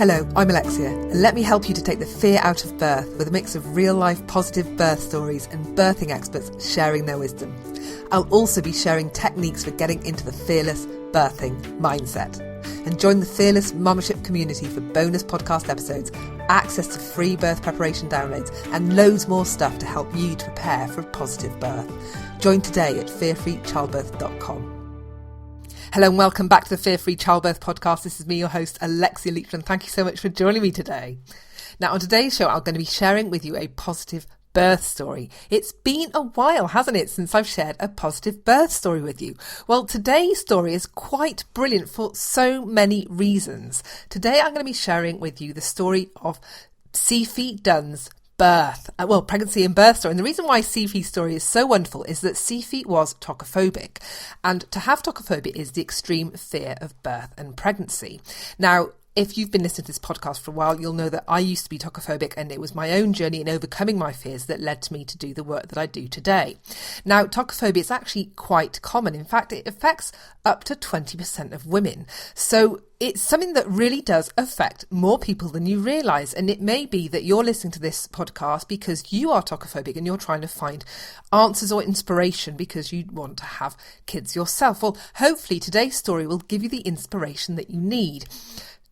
Hello, I'm Alexia, and let me help you to take the fear out of birth with a mix of real-life positive birth stories and birthing experts sharing their wisdom. I'll also be sharing techniques for getting into the fearless birthing mindset. And join the Fearless Momship community for bonus podcast episodes, access to free birth preparation downloads, and loads more stuff to help you to prepare for a positive birth. Join today at fearfreechildbirth.com. Hello and welcome back to the Fear Free Childbirth podcast. This is me, your host, Alexia Leachman. Thank you so much for joining me today. Now, on today's show, I'm going to be sharing with you a positive birth story. It's been a while, hasn't it, since I've shared a positive birth story with you? Well, today's story is quite brilliant for so many reasons. Today, I'm going to be sharing with you the story of Cee Fee Dunn's pregnancy and birth story. And the reason why Cee Fee's story is so wonderful is that Cee Fee was tokophobic. And to have tokophobia is the extreme fear of birth and pregnancy. Now, if you've been listening to this podcast for a while, you'll know that I used to be tokophobic, and it was my own journey in overcoming my fears that led to me to do the work that I do today. Now, tokophobia is actually quite common. In fact, it affects up to 20% of women. So it's something that really does affect more people than you realise. And it may be that you're listening to this podcast because you are tokophobic and you're trying to find answers or inspiration because you want to have kids yourself. Well, hopefully today's story will give you the inspiration that you need.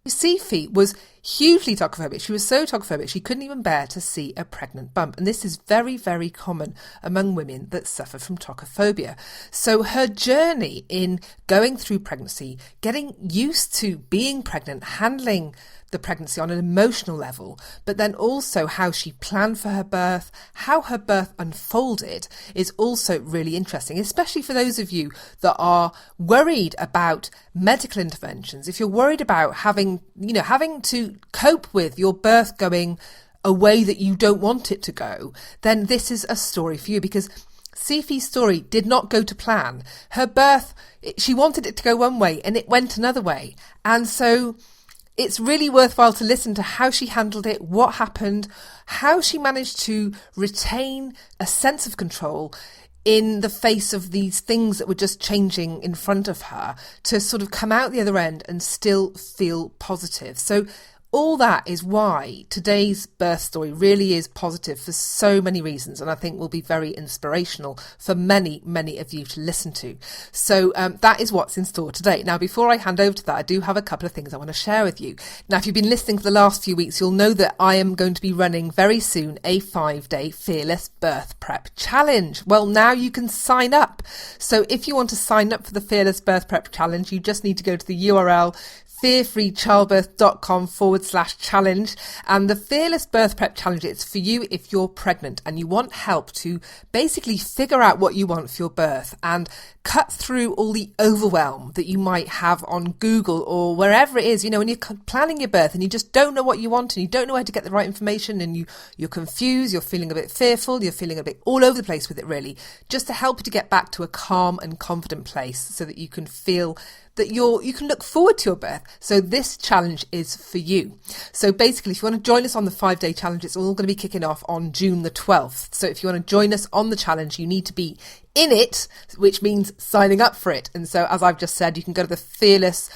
Cee Fee was hugely tokophobic. She was so tokophobic she couldn't even bear to see a pregnant bump. And this is very, very common among women that suffer from tokophobia. So her journey in going through pregnancy, getting used to being pregnant, handling the pregnancy on an emotional level, but then also how she planned for her birth, how her birth unfolded is also really interesting, especially for those of you that are worried about medical interventions. If you're worried about having to cope with your birth going a way that you don't want it to go, then this is a story for you, because Cee Fee's story did not go to plan. Her birth, she wanted it to go one way and it went another way. And so it's really worthwhile to listen to how she handled it, what happened, how she managed to retain a sense of control in the face of these things that were just changing in front of her, to sort of come out the other end and still feel positive. So all that is why today's birth story really is positive for so many reasons, and I think will be very inspirational for many, many of you to listen to. So that is what's in store today. Now, before I hand over to that, I do have a couple of things I want to share with you. Now, if you've been listening for the last few weeks, you'll know that I am going to be running very soon a 5-day Fearless Birth Prep Challenge. Well, now you can sign up. So if you want to sign up for the Fearless Birth Prep Challenge, you just need to go to the URL fearfreechildbirth.com/challenge. And the Fearless Birth Prep Challenge, it's for you if you're pregnant and you want help to basically figure out what you want for your birth and cut through all the overwhelm that you might have on Google or wherever it is, when you're planning your birth and you just don't know what you want and you don't know where to get the right information, and you're confused, you're feeling a bit fearful, you're feeling a bit all over the place with it, really, just to help you to get back to a calm and confident place so that you can feel that you can look forward to your birth. So this challenge is for you. So basically, if you want to join us on the 5-day challenge, it's all going to be kicking off on June the 12th. So if you want to join us on the challenge, you need to be in it, which means signing up for it. And so, as I've just said, you can go to the Fearless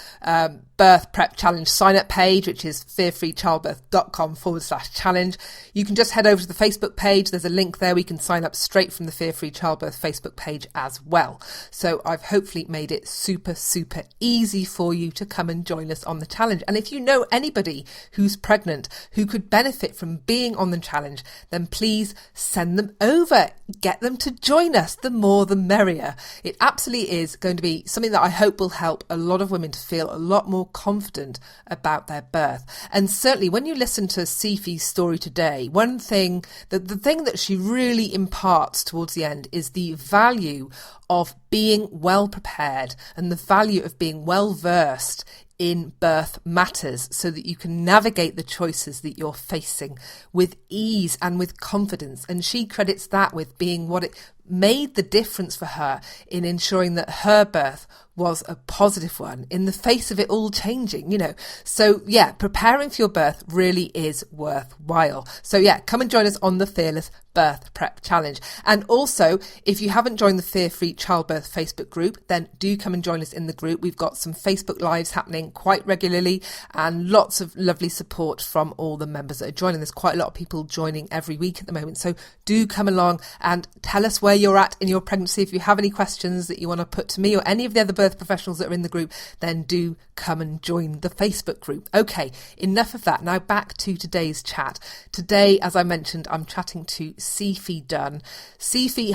Birth Prep Challenge sign up page, which is fearfreechildbirth.com/challenge. You can just head over to the Facebook page. There's a link there. We can sign up straight from the Fear Free Childbirth Facebook page as well. So I've hopefully made it super, super easy for you to come and join us on the challenge. And if you know anybody who's pregnant who could benefit from being on the challenge, then please send them over. Get them to join us. The more the merrier. It absolutely is going to be something that I hope will help a lot of women to feel a lot more confident about their birth. And certainly when you listen to Cee Fee's story today, one thing, the thing that she really imparts towards the end is the value of being well prepared and the value of being well versed in birth matters so that you can navigate the choices that you're facing with ease and with confidence. And she credits that with being what it made the difference for her in ensuring that her birth was a positive one in the face of it all changing, you know. So yeah, preparing for your birth really is worthwhile. So yeah, come and join us on the Fearless Birth Prep Challenge. And also, if you haven't joined the Fear Free Childbirth Facebook group, then do come and join us in the group. We've got some Facebook Lives happening quite regularly and lots of lovely support from all the members that are joining. There's quite a lot of people joining every week at the moment. So do come along and tell us where you're at in your pregnancy. If you have any questions that you want to put to me or any of the other birth professionals that are in the group, then do come and join the Facebook group. Okay, enough of that. Now back to today's chat. Today, as I mentioned, I'm chatting to Cee Fee Dunn. Cee Fee she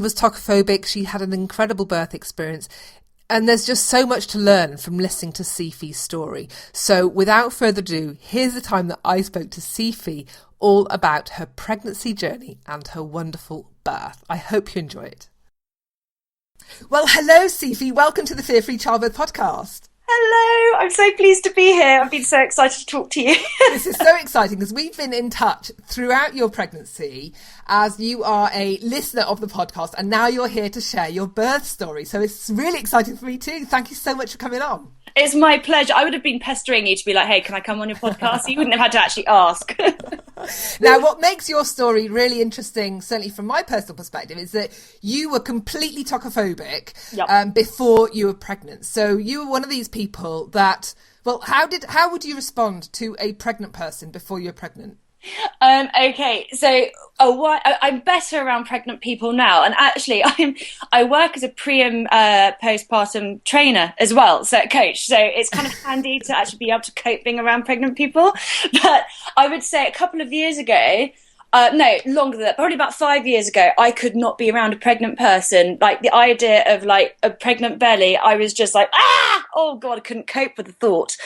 was tokophobic. She had an incredible birth experience. And there's just so much to learn from listening to Cee Fee's story. So without further ado, here's the time that I spoke to Cee Fee all about her pregnancy journey and her wonderful birth. I hope you enjoy it. Well, hello, Cee Fee. Welcome to the Fear Free Childbirth podcast. Hello, I'm so pleased to be here. I've been so excited to talk to you. This is so exciting because we've been in touch throughout your pregnancy as you are a listener of the podcast and now you're here to share your birth story. So it's really exciting for me too. Thank you so much for coming on. It's my pleasure. I would have been pestering you to be like, hey, can I come on your podcast? You wouldn't have had to actually ask. Now, what makes your story really interesting, certainly from my personal perspective, is that you were completely tokophobic before you were pregnant. So you were one of these people that, well, how would you respond to a pregnant person before you were pregnant? Okay, so I'm better around pregnant people now, and actually I work as a pre and postpartum trainer as well, so coach. So it's kind of handy to actually be able to cope being around pregnant people. But I would say a couple of years ago, no, longer than that, probably about 5 years ago, I could not be around a pregnant person. Like the idea of like a pregnant belly, I was just like, oh God, I couldn't cope with the thought.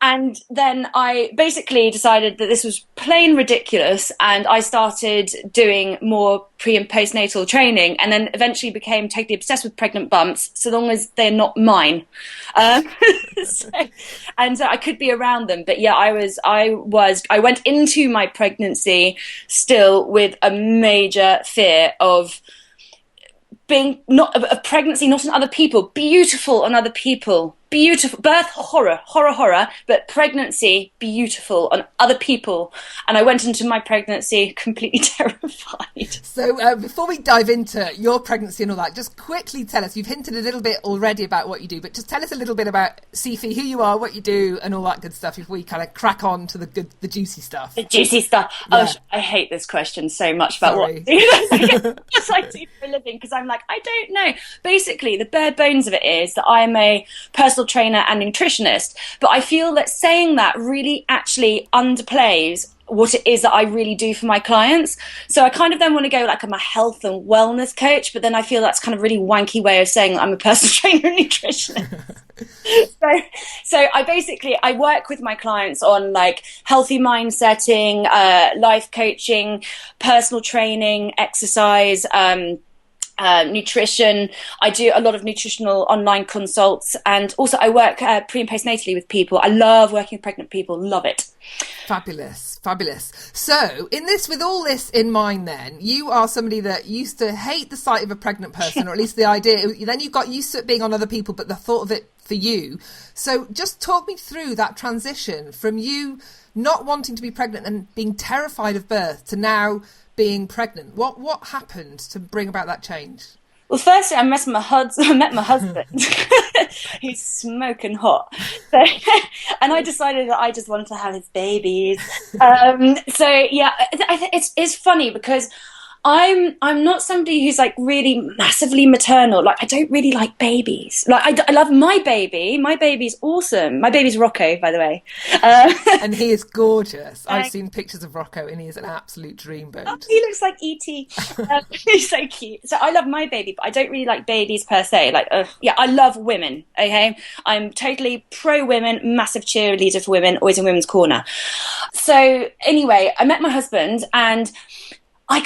And then I basically decided that this was plain ridiculous, and I started doing more pre and postnatal training, and then eventually became totally obsessed with pregnant bumps, so long as they're not mine. So I could be around them. But yeah, I went into my pregnancy still with a major fear of being of pregnancy, not on other people, beautiful on other people. Beautiful birth, horror, but pregnancy, beautiful on other people. And I went into my pregnancy completely terrified. So before we dive into your pregnancy and all that, just quickly tell us, you've hinted a little bit already about what you do, but just tell us a little bit about Cee Fee, who you are, what you do and all that good stuff before we kind of crack on to the juicy stuff. The juicy stuff. Yeah. Oh, I hate this question so much about what I do. What I do for a living, because I'm like, I don't know. Basically, the bare bones of it is that I'm a personal trainer and nutritionist, but I feel that saying that really actually underplays what it is that I really do for my clients. So I kind of then want to go like I'm a health and wellness coach, but then I feel that's kind of really wanky way of saying I'm a personal trainer and nutritionist. So I work with my clients on like healthy mind setting, life coaching, personal training, exercise, nutrition. I do a lot of nutritional online consults, and also I work pre and postnatally with people. I love working with pregnant people, love it. Fabulous. So with all this in mind, then you are somebody that used to hate the sight of a pregnant person, or at least the idea. Then you got used to it being on other people, but the thought of it for you. So just talk me through that transition from you not wanting to be pregnant and being terrified of birth to now being pregnant. What happened to bring about that change? Well, firstly, I met my husband. He's smoking hot. So, and I decided that I just wanted to have his babies. So yeah, it's funny because I'm not somebody who's like really massively maternal. Like I don't really like babies. Like I love my baby. My baby's awesome. My baby's Rocco, by the way. And he is gorgeous. I've seen pictures of Rocco and he is an absolute dreamboat. Oh, he looks like E.T. He's so cute. So I love my baby, but I don't really like babies per se. Like, yeah, I love women. Okay. I'm totally pro women, massive cheerleader for women, always in women's corner. So anyway, I met my husband and I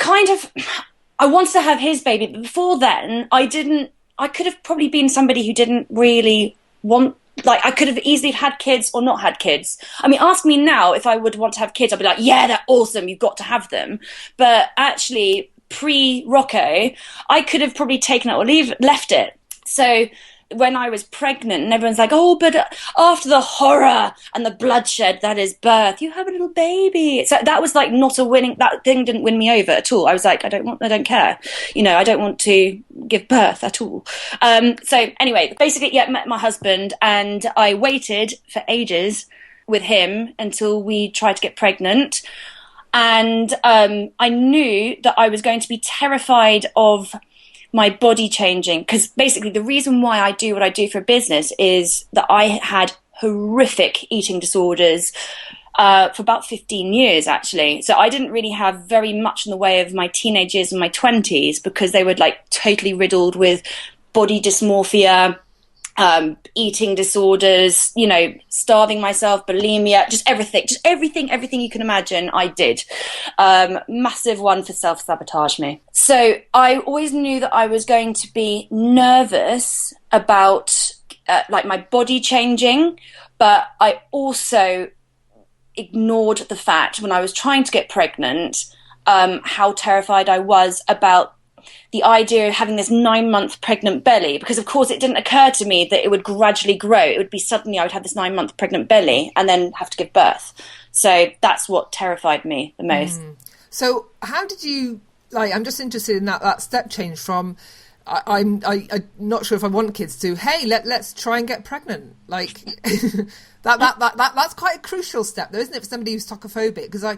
wanted to have his baby, but before then, I could have probably been somebody who didn't really want, like, I could have easily had kids or not had kids. I mean, ask me now if I would want to have kids, I'd be like, yeah, they're awesome, you've got to have them. But actually, pre-Rocco, I could have probably taken it or left it. So when I was pregnant and everyone's like, oh, but after the horror and the bloodshed that is birth, you have a little baby. So that was like not a winning, that thing didn't win me over at all. I was like, I don't care. I don't want to give birth at all. So anyway, basically, met my husband, and I waited for ages with him until we tried to get pregnant. And I knew that I was going to be terrified of my body changing, because basically the reason why I do what I do for a business is that I had horrific eating disorders for about 15 years, actually. So I didn't really have very much in the way of my teenage years and my 20s, because they were like totally riddled with body dysmorphia, eating disorders, starving myself, bulimia, just everything you can imagine I did. Massive one for self-sabotage me. So I always knew that I was going to be nervous about like my body changing, but I also ignored the fact when I was trying to get pregnant, how terrified I was about the idea of having this 9-month pregnant belly, because of course it didn't occur to me that it would gradually grow. It would be suddenly I would have this 9-month pregnant belly and then have to give birth. So that's what terrified me the most. So how did you, I'm just interested in that step change from I'm not sure if I want kids to, hey, let's try and get pregnant. That's quite a crucial step, though, isn't it, for somebody who's tokophobic? Because a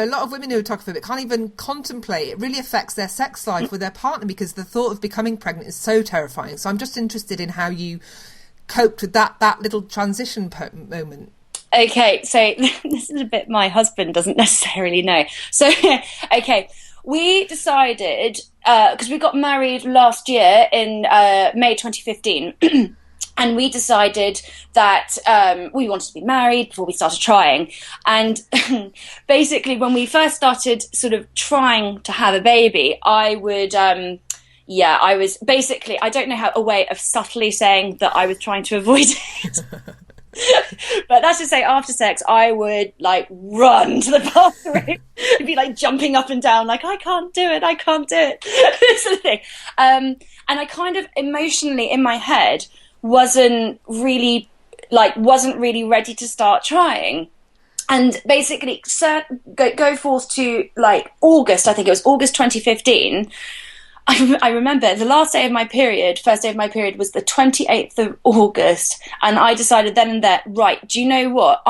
lot of women who are tokophobic can't even contemplate. It really affects their sex life with their partner, because the thought of becoming pregnant is so terrifying. So I'm just interested in how you coped with that little transition moment. Okay, so this is a bit my husband doesn't necessarily know. So, okay. We decided, because we got married last year in May 2015, and we decided that we wanted to be married before we started trying. And basically, when we first started sort of trying to have a baby, I was basically, I don't know a way of subtly saying that I was trying to avoid it. But that's to say, after sex, I would run to the bathroom. I'd be jumping up and down, I can't do it. This sort of thing. And I kind of emotionally in my head wasn't really ready to start trying. And basically, go forth to August. I think it was August 2015. I remember the first day of my period was the 28th of August. And I decided then and there, right, do you know what?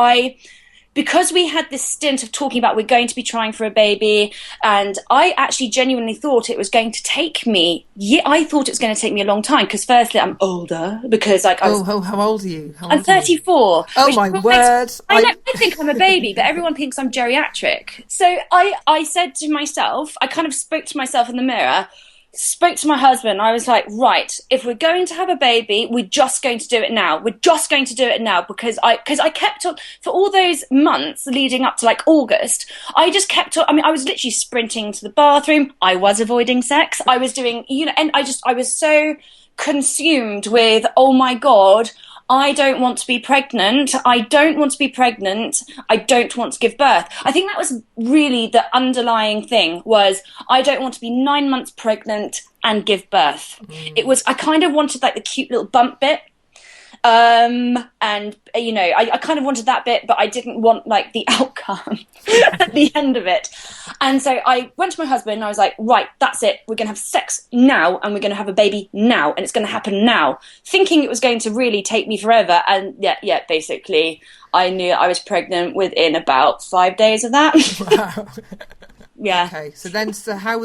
Because we had this stint of talking about we're going to be trying for a baby, and I actually genuinely thought it was going to take me, I thought it was going to take me a long time, because firstly, I'm older, because how old are you? I'm 34. Oh my word. I think I'm a baby, but everyone thinks I'm geriatric. So I said to myself, I kind of spoke to myself in the mirror, spoke to my husband. I was like, right, if we're going to have a baby, we're just going to do it now. Because I kept on for all those months leading up to August. I just kept on. I mean, I was literally sprinting to the bathroom. I was avoiding sex. I was doing, and I was so consumed with, oh my God, I don't want to be pregnant. I don't want to give birth. I think that was really the underlying thing, was I don't want to be 9 months pregnant and give birth. It was, I kind of wanted the cute little bump bit. And I kind of wanted that bit, but I didn't want the outcome at the end of it. And so I went to my husband and I was like, right, that's it. We're going to have sex now, and we're going to have a baby now, and it's going to happen now, thinking it was going to really take me forever. And yeah, basically I knew I was pregnant within about 5 days of that. Wow. Yeah. Okay. So how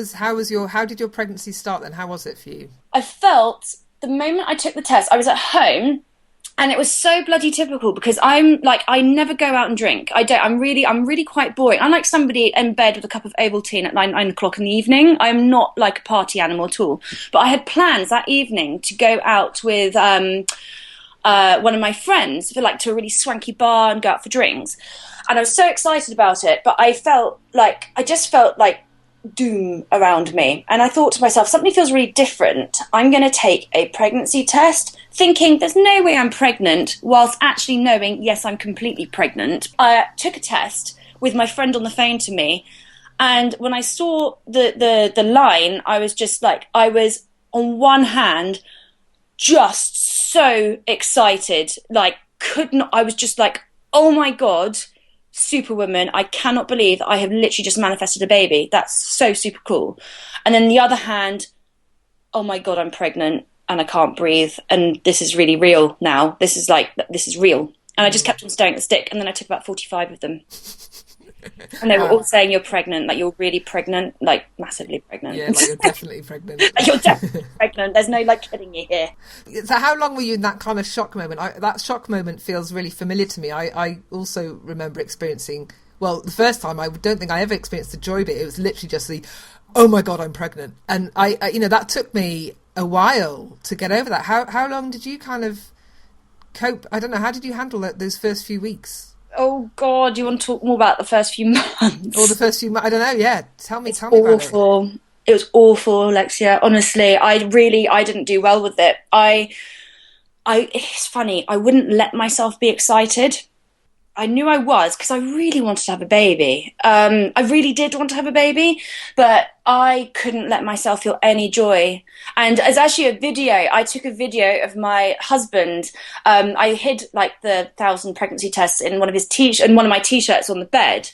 did your pregnancy start then? How was it for you? I felt the moment I took the test, I was at home. And it was so bloody typical, because I never go out and drink. I'm really quite boring. I'm like somebody in bed with a cup of Ovaltine at 9 o'clock in the evening. I'm not like a party animal at all. But I had plans that evening to go out with one of my friends to a really swanky bar and go out for drinks. And I was so excited about it, but I just felt like doom around me. And I thought to myself, something feels really different. I'm going to take a pregnancy test, thinking there's no way I'm pregnant, whilst actually knowing, yes, I'm completely pregnant. I took a test with my friend on the phone to me, And when I saw the line, I was just like, I was on one hand just so excited, like I was just like, oh my God, superwoman, I cannot believe I have literally just manifested a baby. That's so super cool. And then the other hand, oh my God, I'm pregnant and I can't breathe. And this is really real now. This is real. And I just kept on staring at the stick. And then I took about 45 of them. And they were all saying, you're pregnant, like you're really pregnant, like massively pregnant. Yeah, like you're definitely pregnant. Like, you're definitely pregnant. There's no like kidding you here. So how long were you in that kind of shock moment? That shock moment feels really familiar to me. I also remember experiencing, well, the first time I don't think I ever experienced the joy bit. It was literally just the, oh my God, I'm pregnant. And I that took me a while to get over that. How long did you kind of cope? I don't know. How did you handle those first few weeks? Oh God, you want to talk more about the first few months? Or the first few months? I don't know. Yeah, tell me about it. It was awful, Alexia. Honestly, I didn't do well with it. It's funny. I wouldn't let myself be excited. I knew I was, because I really wanted to have a baby. I really did want to have a baby, but I couldn't let myself feel any joy. And as actually a video, I took a video of my husband. I hid like the 1,000 pregnancy tests in one of my t-shirts on the bed.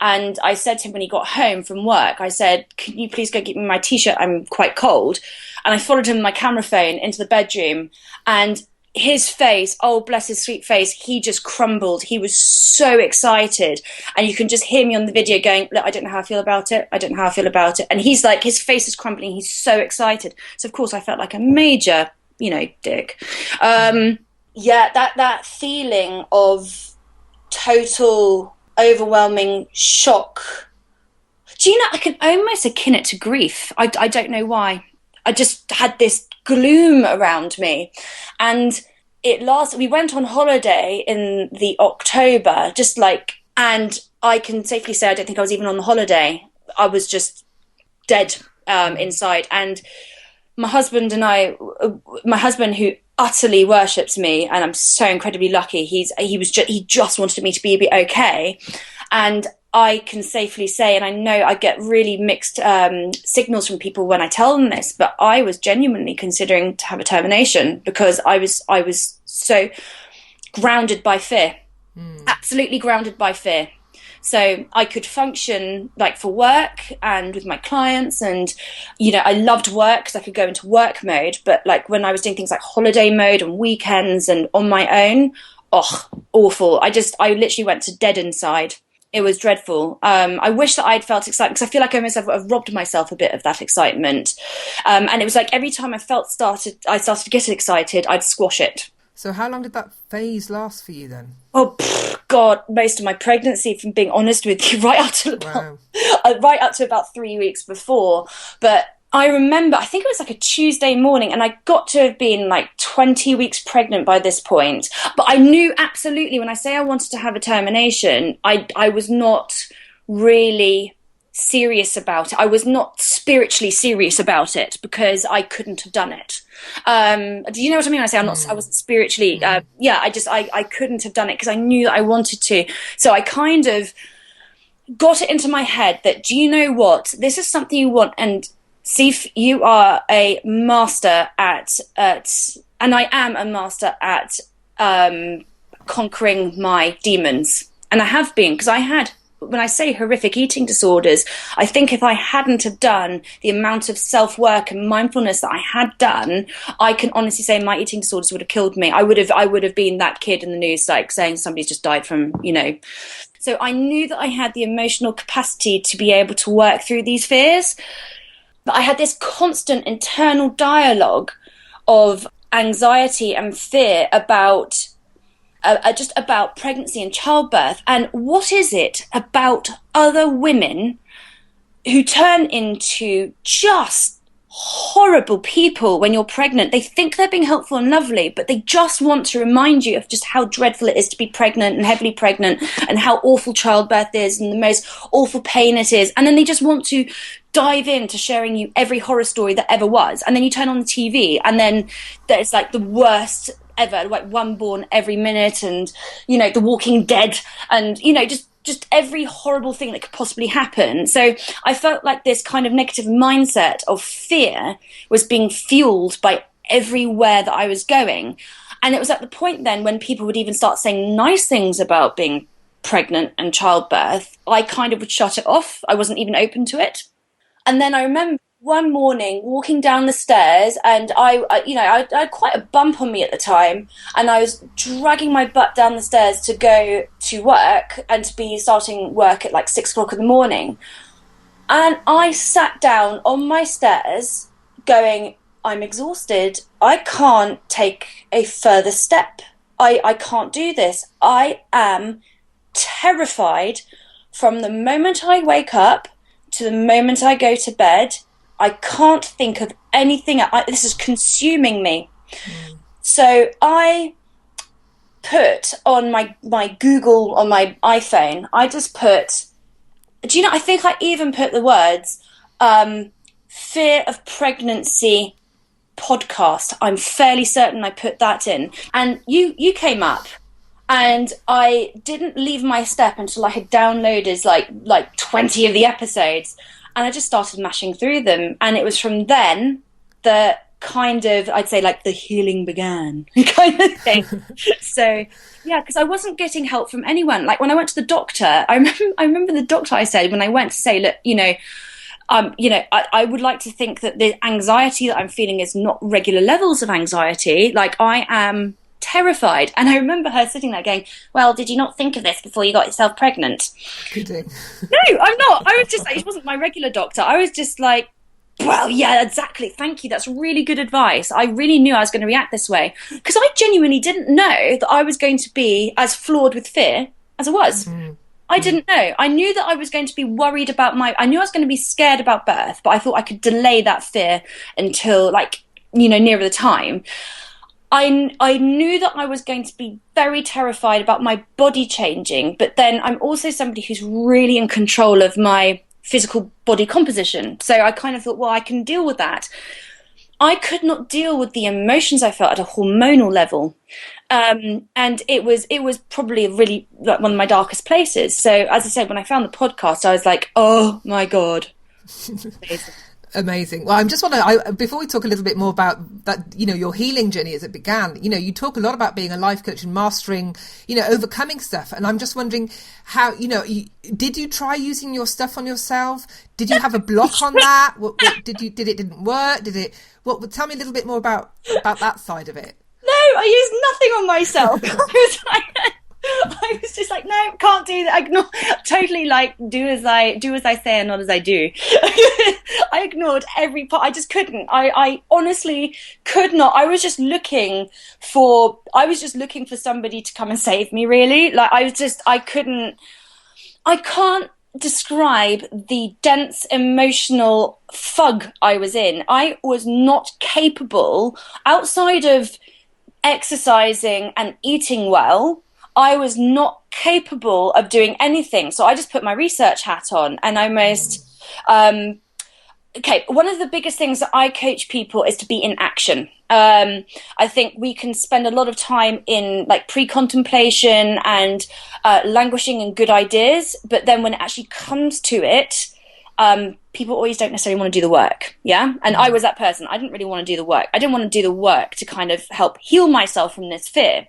And I said to him when he got home from work, I said, can you please go get me my t-shirt? I'm quite cold. And I followed him with my camera phone into the bedroom, and his face, oh bless his sweet face, he just crumbled. He was so excited, and you can just hear me on the video going, look, I don't know how I feel about it. And he's like, his face is crumbling. He's so excited. So of course I felt like a major, dick. That feeling of total overwhelming shock. Do you know, I can almost akin it to grief. I don't know why. I just had this gloom around me, and we went on holiday in the October, and I can safely say I don't think I was even on the holiday. I was just dead inside. And my husband who utterly worships me, and I'm so incredibly lucky, he just wanted me to be okay. And I can safely say, and I know I get really mixed signals from people when I tell them this, but I was genuinely considering to have a termination, because I was so grounded by fear, absolutely grounded by fear. So I could function like for work and with my clients, and I loved work because I could go into work mode. But like when I was doing things like holiday mode and weekends and on my own, awful. I literally went to dead inside. It was dreadful. I wish that I'd felt excitement, because I feel like I almost have robbed myself a bit of that excitement. And it was like every time I started to get excited, I'd squash it. So how long did that phase last for you then? Oh, God, most of my pregnancy, if I'm being honest with you, right up to about 3 weeks before. But I remember, I think it was like a Tuesday morning, and I got to have been like 20 weeks pregnant by this point. But I knew absolutely, when I say I wanted to have a termination, I was not really serious about it. I was not spiritually serious about it, because I couldn't have done it. Do you know what I mean when I say I wasn't spiritually, I couldn't have done it, because I knew that I wanted to. So I kind of got it into my head that, do you know what? This is something you want, and Cee, you are a master at, and I am a master at conquering my demons. And I have been, because I had, when I say horrific eating disorders, I think if I hadn't have done the amount of self-work and mindfulness that I had done, I can honestly say my eating disorders would have killed me. I would have been that kid in the news, like saying somebody's just died from, So I knew that I had the emotional capacity to be able to work through these fears. But I had this constant internal dialogue of anxiety and fear about just about pregnancy and childbirth. And what is it about other women who turn into just horrible people when you're pregnant? They think they're being helpful and lovely, but they just want to remind you of just how dreadful it is to be pregnant and heavily pregnant, and how awful childbirth is and the most awful pain it is. And then they just want to dive into sharing you every horror story that ever was. And then you turn on the TV, and then there's like the worst ever, like one born every minute, and The Walking Dead, and just just every horrible thing that could possibly happen. So I felt like this kind of negative mindset of fear was being fueled by everywhere that I was going. And it was at the point then when people would even start saying nice things about being pregnant and childbirth, I kind of would shut it off. I wasn't even open to it. And then I remember one morning walking down the stairs, and I had quite a bump on me at the time, and I was dragging my butt down the stairs to go to work and to be starting work at like 6 o'clock in the morning. And I sat down on my stairs going, I'm exhausted. I can't take a further step. I can't do this. I am terrified from the moment I wake up to the moment I go to bed. I can't think of anything. This is consuming me. So I put on my Google on my iPhone, I just put, I think I even put the words, fear of pregnancy podcast. I'm fairly certain I put that in. And you came up, and I didn't leave my step until I had downloaded like 20 of the episodes. And I just started mashing through them. And it was from then that kind of, I'd say, like the healing began kind of thing. So, yeah, because I wasn't getting help from anyone. Like when I went to the doctor, I remember the doctor I said when I went to say, look, I would like to think that the anxiety that I'm feeling is not regular levels of anxiety. Like I am terrified. And I remember her sitting there going, well, did you not think of this before you got yourself pregnant? Kidding. No, I'm not. I was just like, it wasn't my regular doctor. I was just like, well, yeah, exactly. Thank you. That's really good advice. I really knew I was going to react this way because I genuinely didn't know that I was going to be as flawed with fear as I was. I didn't know. I knew that I was going to be worried about I knew I was going to be scared about birth, but I thought I could delay that fear until nearer the time. I knew that I was going to be very terrified about my body changing, but then I'm also somebody who's really in control of my physical body composition. So I kind of thought, well, I can deal with that. I could not deal with the emotions I felt at a hormonal level. And it was probably really like one of my darkest places. So as I said, when I found the podcast, I was like, oh my God. Amazing. Well, I'm just wondering, before we talk a little bit more about that, your healing journey as it began, you talk a lot about being a life coach and mastering, overcoming stuff. And I'm just wondering how, did you try using your stuff on yourself? Did you have a block on that? Did it didn't work? Tell me a little bit more about that side of it. No, I used nothing on myself. I was just like, no, can't do that. Ignore, totally like do as I say and not as I do. I ignored every part. I just couldn't. I honestly could not. I was just looking for somebody to come and save me, really. Like I can't describe the dense emotional fog I was in. I was not capable, outside of exercising and eating well, I was not capable of doing anything. So I just put my research hat on and almost, one of the biggest things that I coach people is to be in action. I think we can spend a lot of time in like pre-contemplation and languishing in good ideas. But then when it actually comes to it, people always don't necessarily want to do the work. Yeah. And I was that person. I didn't really want to do the work. I didn't want to do the work to kind of help heal myself from this fear.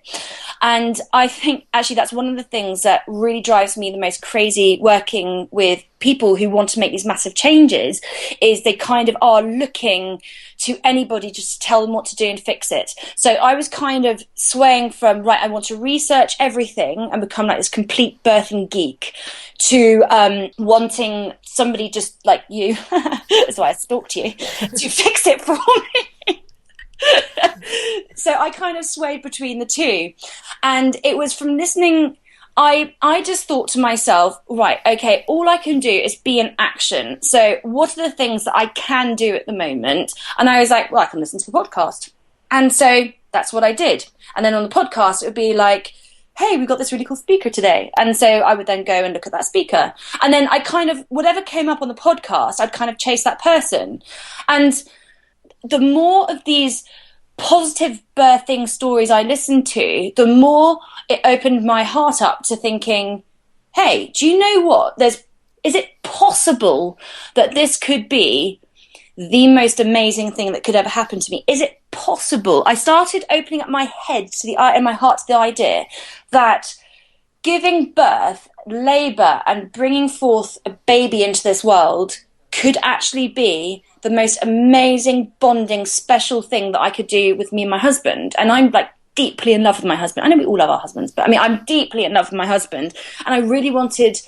And I think actually that's one of the things that really drives me the most crazy working with people who want to make these massive changes is they kind of are looking to anybody just to tell them what to do and fix it. So I was kind of swaying from, right, I want to research everything and become like this complete birthing geek to wanting somebody just like you, that's why I stalked you, to fix it for me. So I kind of swayed between the two. And it was from listening, I just thought to myself, right, okay, all I can do is be in action. So what are the things that I can do at the moment? And I was like, well, I can listen to the podcast. And so that's what I did. And then on the podcast, it would be like, hey, we've got this really cool speaker today. And so I would then go and look at that speaker. And then I kind of, whatever came up on the podcast, I'd kind of chase that person. And the more of these positive birthing stories I listened to, the more it opened my heart up to thinking, hey, do you know what? Is it possible that this could be the most amazing thing that could ever happen to me? Is it possible? I started opening up my head and my heart to the idea that giving birth, labour, and bringing forth a baby into this world could actually be the most amazing, bonding, special thing that I could do with me and my husband. And I'm like deeply in love with my husband. I know we all love our husbands, but I mean, I'm deeply in love with my husband. And I really wanted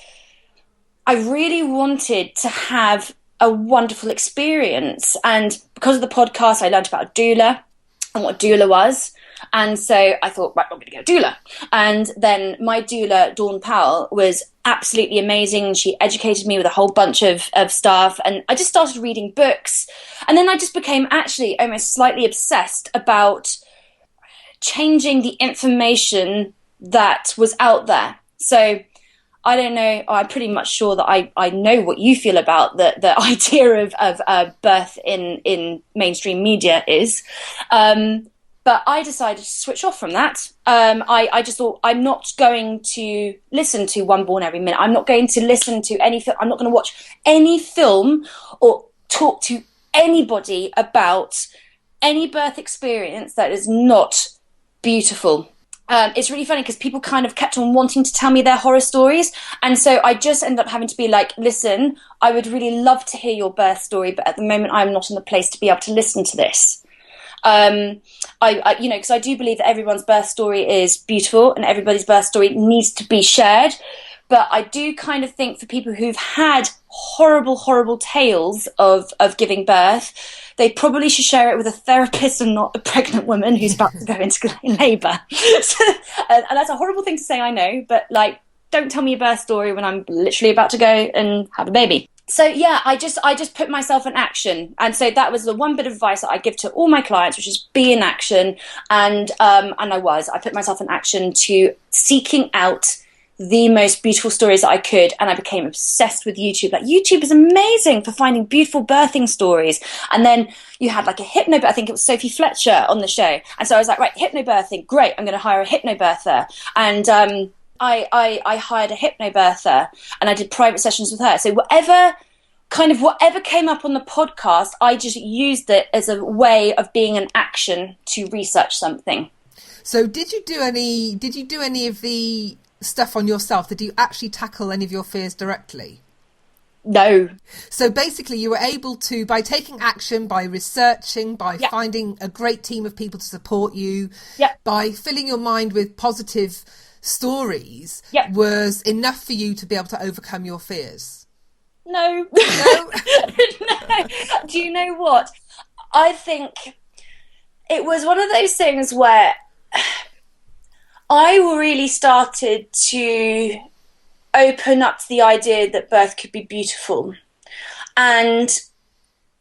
to have a wonderful experience. And because of the podcast, I learned about a doula and what a doula was. And so I thought, right, I'm going to get a doula. And then my doula, Dawn Powell, was absolutely amazing. She educated me with a whole bunch of stuff. And I just started reading books. And then I just became actually almost slightly obsessed about changing the information that was out there. So I don't know, I'm pretty much sure that I know what you feel about the idea of birth in mainstream media is. But I decided to switch off from that. I just thought, I'm not going to listen to One Born Every Minute. I'm not going to listen to any film. I'm not going to watch any film or talk to anybody about any birth experience that is not beautiful. It's really funny because people kind of kept on wanting to tell me their horror stories. And so I just ended up having to be like, listen, I would really love to hear your birth story, but at the moment I'm not in the place to be able to listen to this. Because I do believe that everyone's birth story is beautiful and everybody's birth story needs to be shared. But I do kind of think for people who've had horrible, horrible tales of giving birth, they probably should share it with a therapist and not a pregnant woman who's about to go into labour. And that's a horrible thing to say, I know, but like, don't tell me your birth story when I'm literally about to go and have a baby. So yeah, I just put myself in action. And so that was the one bit of advice that I give to all my clients, which is be in action. And I put myself in action to seeking out the most beautiful stories that I could. And I became obsessed with YouTube. Like, YouTube is amazing for finding beautiful birthing stories. And then you had like a hypnobirth. I think it was Sophie Fletcher on the show. And so I was like, right, hypnobirthing, great. I'm going to hire a hypnobirther. And I hired a hypnobirther and I did private sessions with her. So whatever came up on the podcast, I just used it as a way of being in action to research something. So did you do any of the stuff on yourself? Did you actually tackle any of your fears directly? No. So basically you were able to, by taking action, by researching, by finding a great team of people to support you, by filling your mind with positive stories, was enough for you to be able to overcome your fears? No. No. Do you know what? I think it was one of those things where I really started to open up to the idea that birth could be beautiful. And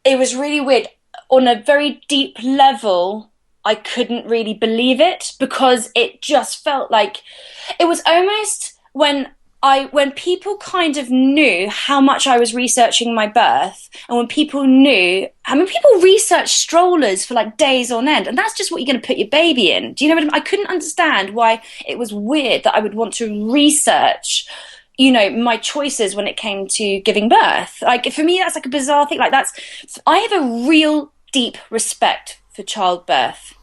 it was really weird. On a very deep level, I couldn't really believe it because it just felt like it was almost when people kind of knew how much I was researching my birth, and when people knew, I mean, people research strollers for like days on end, and that's just what you're going to put your baby in. Do you know what I mean? I couldn't understand why it was weird that I would want to research, you know, my choices when it came to giving birth. Like, for me, that's like a bizarre thing. Like, I have a real deep respect for childbirth.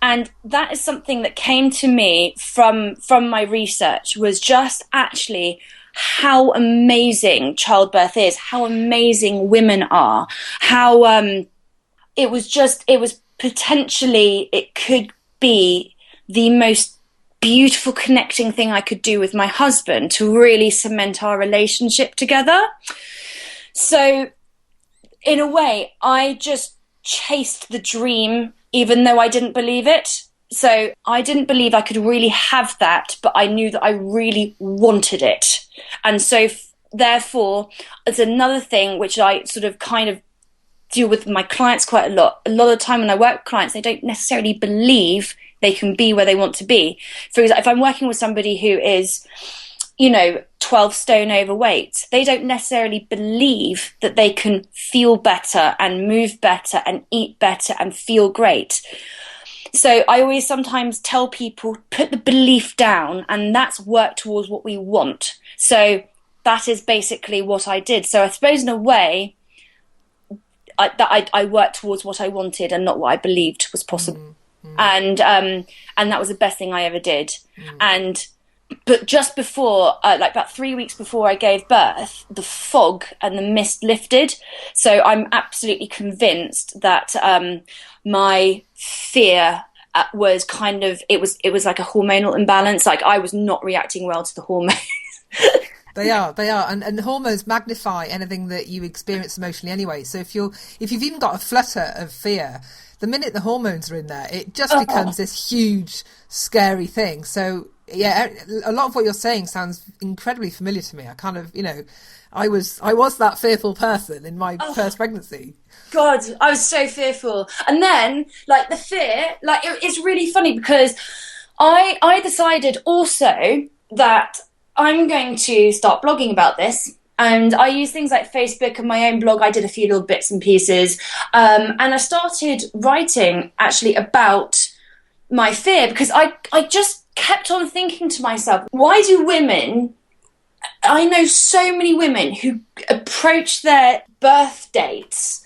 And that is something that came to me from my research, was just actually how amazing childbirth is, how amazing women are, how it could be the most beautiful connecting thing I could do with my husband to really cement our relationship together. So in a way, I just chased the dream even though I didn't believe it. So I didn't believe I could really have that, but I knew that I really wanted it. And so therefore, it's another thing which I sort of kind of deal with my clients quite a lot. A lot of the time when I work with clients, they don't necessarily believe they can be where they want to be. For example, if I'm working with somebody who is, 12 stone overweight, they don't necessarily believe that they can feel better and move better and eat better and feel great. So I always sometimes tell people, put the belief down, and that's work towards what we want. So that is basically what I did. So I suppose in a way, I worked towards what I wanted and not what I believed was possible. And that was the best thing I ever did. But just before, like about 3 weeks before I gave birth, the fog and the mist lifted. So I'm absolutely convinced that my fear was kind of, it was like a hormonal imbalance. Like I was not reacting well to the hormones. They are. And the hormones magnify anything that you experience emotionally anyway. So if you've even got a flutter of fear, the minute the hormones are in there, it just becomes this huge, scary thing. So yeah, a lot of what you're saying sounds incredibly familiar to me. I kind of, I was that fearful person in my first pregnancy. God, I was so fearful. And then, like, the fear, like, it's really funny because I decided also that I'm going to start blogging about this. And I use things like Facebook and my own blog. I did a few little bits and pieces. And I started writing actually about my fear because I just kept on thinking to myself, why do women, I know so many women who approach their birth dates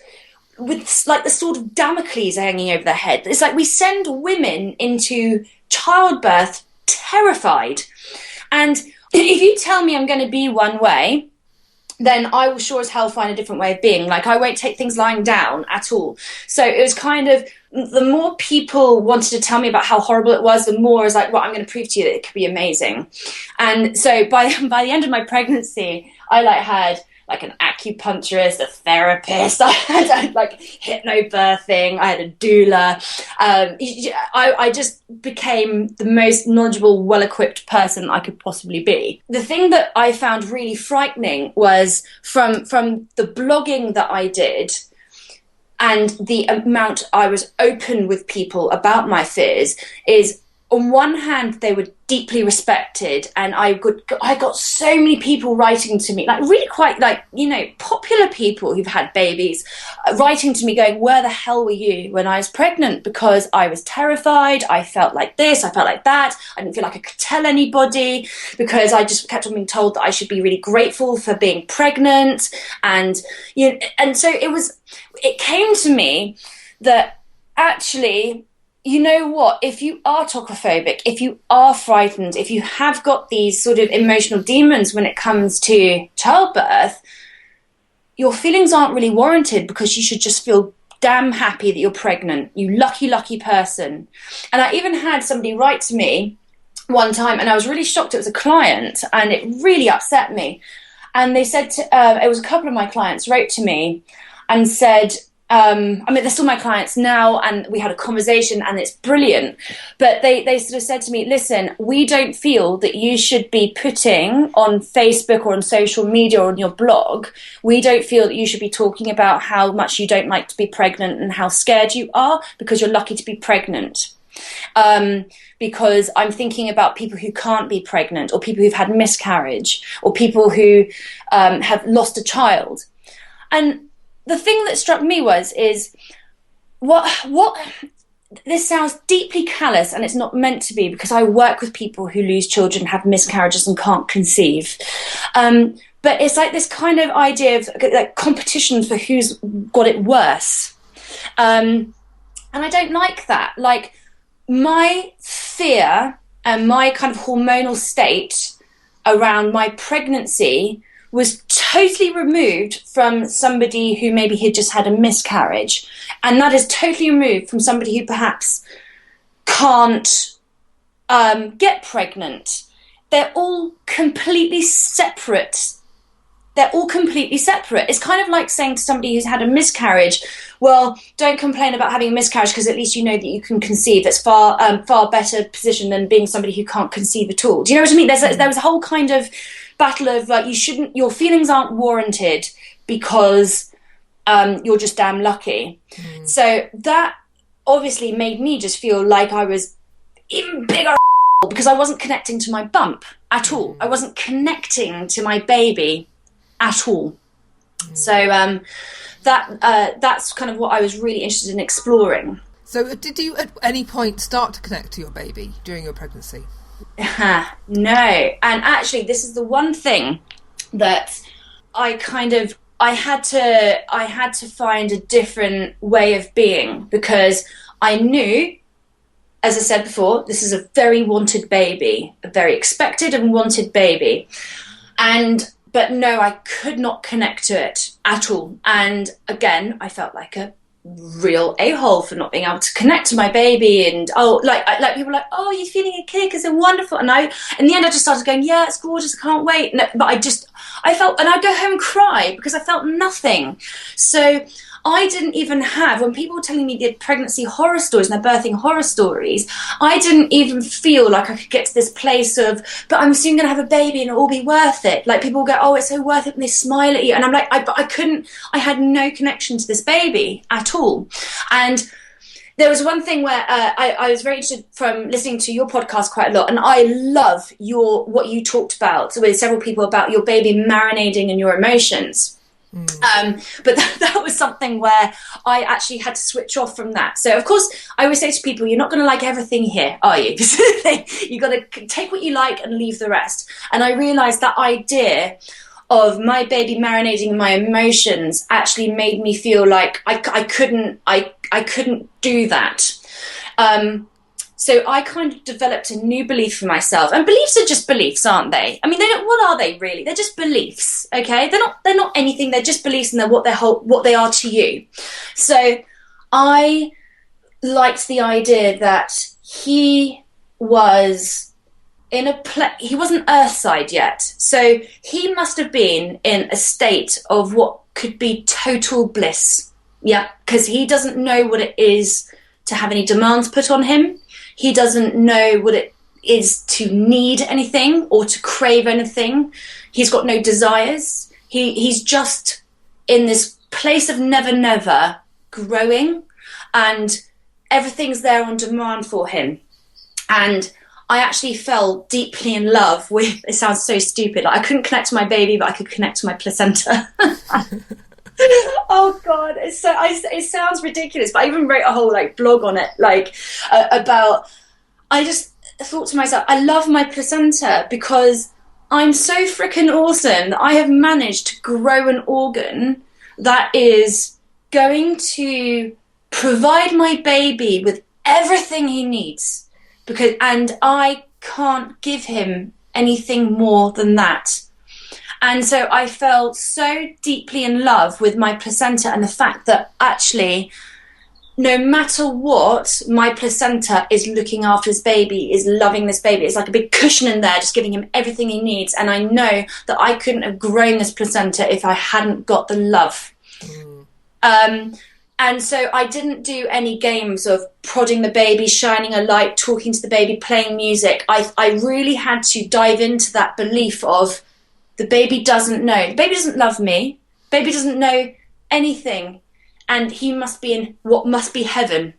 with like the sword of Damocles hanging over their head. It's like we send women into childbirth terrified. And if you tell me I'm going to be one way, then I will sure as hell find a different way of being. Like, I won't take things lying down at all. So it was kind of, the more people wanted to tell me about how horrible it was, the more I was like, well, I'm going to prove to you that it could be amazing. And so by the end of my pregnancy, I had like an acupuncturist, a therapist, I had like hypnobirthing, I had a doula. I just became the most knowledgeable, well-equipped person I could possibly be. The thing that I found really frightening was from the blogging that I did and the amount I was open with people about my fears is, on one hand, they were deeply respected, and I got so many people writing to me, like really quite popular people who've had babies, writing to me going, where the hell were you when I was pregnant? Because I was terrified, I felt like this, I felt like that, I didn't feel like I could tell anybody, because I just kept on being told that I should be really grateful for being pregnant. And so it came to me that actually, you know what, if you are tokophobic, if you are frightened, if you have got these sort of emotional demons when it comes to childbirth, your feelings aren't really warranted, because you should just feel damn happy that you're pregnant, you lucky, lucky person. And I even had somebody write to me one time, and I was really shocked. It was a client, and it really upset me. And they said, it was a couple of my clients wrote to me and said, they're still my clients now, and we had a conversation, and it's brilliant. But they sort of said to me, listen, we don't feel that you should be putting on Facebook or on social media or on your blog, we don't feel that you should be talking about how much you don't like to be pregnant and how scared you are because you're lucky to be pregnant. Because I'm thinking about people who can't be pregnant, or people who've had miscarriage, or people who have lost a child. And the thing that struck me is what this sounds deeply callous, and it's not meant to be, because I work with people who lose children, have miscarriages and can't conceive. But it's like this kind of idea of like competition for who's got it worse. And I don't like that. Like, my fear and my kind of hormonal state around my pregnancy was totally removed from somebody who maybe had just had a miscarriage. And that is totally removed from somebody who perhaps can't get pregnant. They're all completely separate. It's kind of like saying to somebody who's had a miscarriage, well, don't complain about having a miscarriage, because at least you know that you can conceive. That's far better position than being somebody who can't conceive at all. Do you know what I mean? There was a whole kind of battle of like, your feelings aren't warranted because you're just damn lucky. So that obviously made me just feel like I was even bigger because I wasn't connecting to my bump at all. I wasn't connecting to my baby at all. So that's kind of what I was really interested in exploring. So did you at any point start to connect to your baby during your pregnancy? No. And actually, this is the one thing that I had to find a different way of being, because I knew, as I said before, this is a very wanted baby, a very expected and wanted baby. But no, I could not connect to it at all. And again, I felt like a real a-hole for not being able to connect to my baby. And like people were like, oh, you're feeling a kid, because they're wonderful. And in the end, I just started going, yeah, it's gorgeous, I can't wait. No, but I felt, and I'd go home and cry because I felt nothing. So I didn't even have, when people were telling me their pregnancy horror stories and their birthing horror stories, I didn't even feel like I could get to this place of, but I'm soon going to have a baby and it'll all be worth it. Like, people go, oh, it's so worth it, and they smile at you. And I'm like, I had no connection to this baby at all. And there was one thing where I was very interested from listening to your podcast quite a lot, and I love what you talked about with several people about your baby marinating in your emotions. But that was something where I actually had to switch off from that. So, of course, I always say to people, you're not going to like everything here, are you? You've got to take what you like and leave the rest. And I realised that idea of my baby marinating in my emotions actually made me feel like I couldn't do that. So I kind of developed a new belief for myself. And beliefs are just beliefs, aren't they? I mean, what are they really? They're just beliefs, okay? They're not anything. They're just beliefs, and they're what they are to you. So I liked the idea that he was he wasn't earthside yet. So he must have been in a state of what could be total bliss. Yeah, because he doesn't know what it is to have any demands put on him. He doesn't know what it is to need anything or to crave anything. He's got no desires. He's just in this place of never growing, and everything's there on demand for him. And I actually fell deeply in love with, it sounds so stupid, like I couldn't connect to my baby, but I could connect to my placenta. Oh God, it sounds ridiculous, but I even wrote a whole blog on it, about, I just thought to myself, I love my placenta because I'm so freaking awesome that I have managed to grow an organ that is going to provide my baby with everything he needs, and I can't give him anything more than that. And so I fell so deeply in love with my placenta and the fact that actually, no matter what, my placenta is looking after this baby, is loving this baby. It's like a big cushion in there, just giving him everything he needs. And I know that I couldn't have grown this placenta if I hadn't got the love. And so I didn't do any games of prodding the baby, shining a light, talking to the baby, playing music. I really had to dive into that belief of, the baby doesn't know. The baby doesn't love me. The baby doesn't know anything. And he must be in what must be heaven.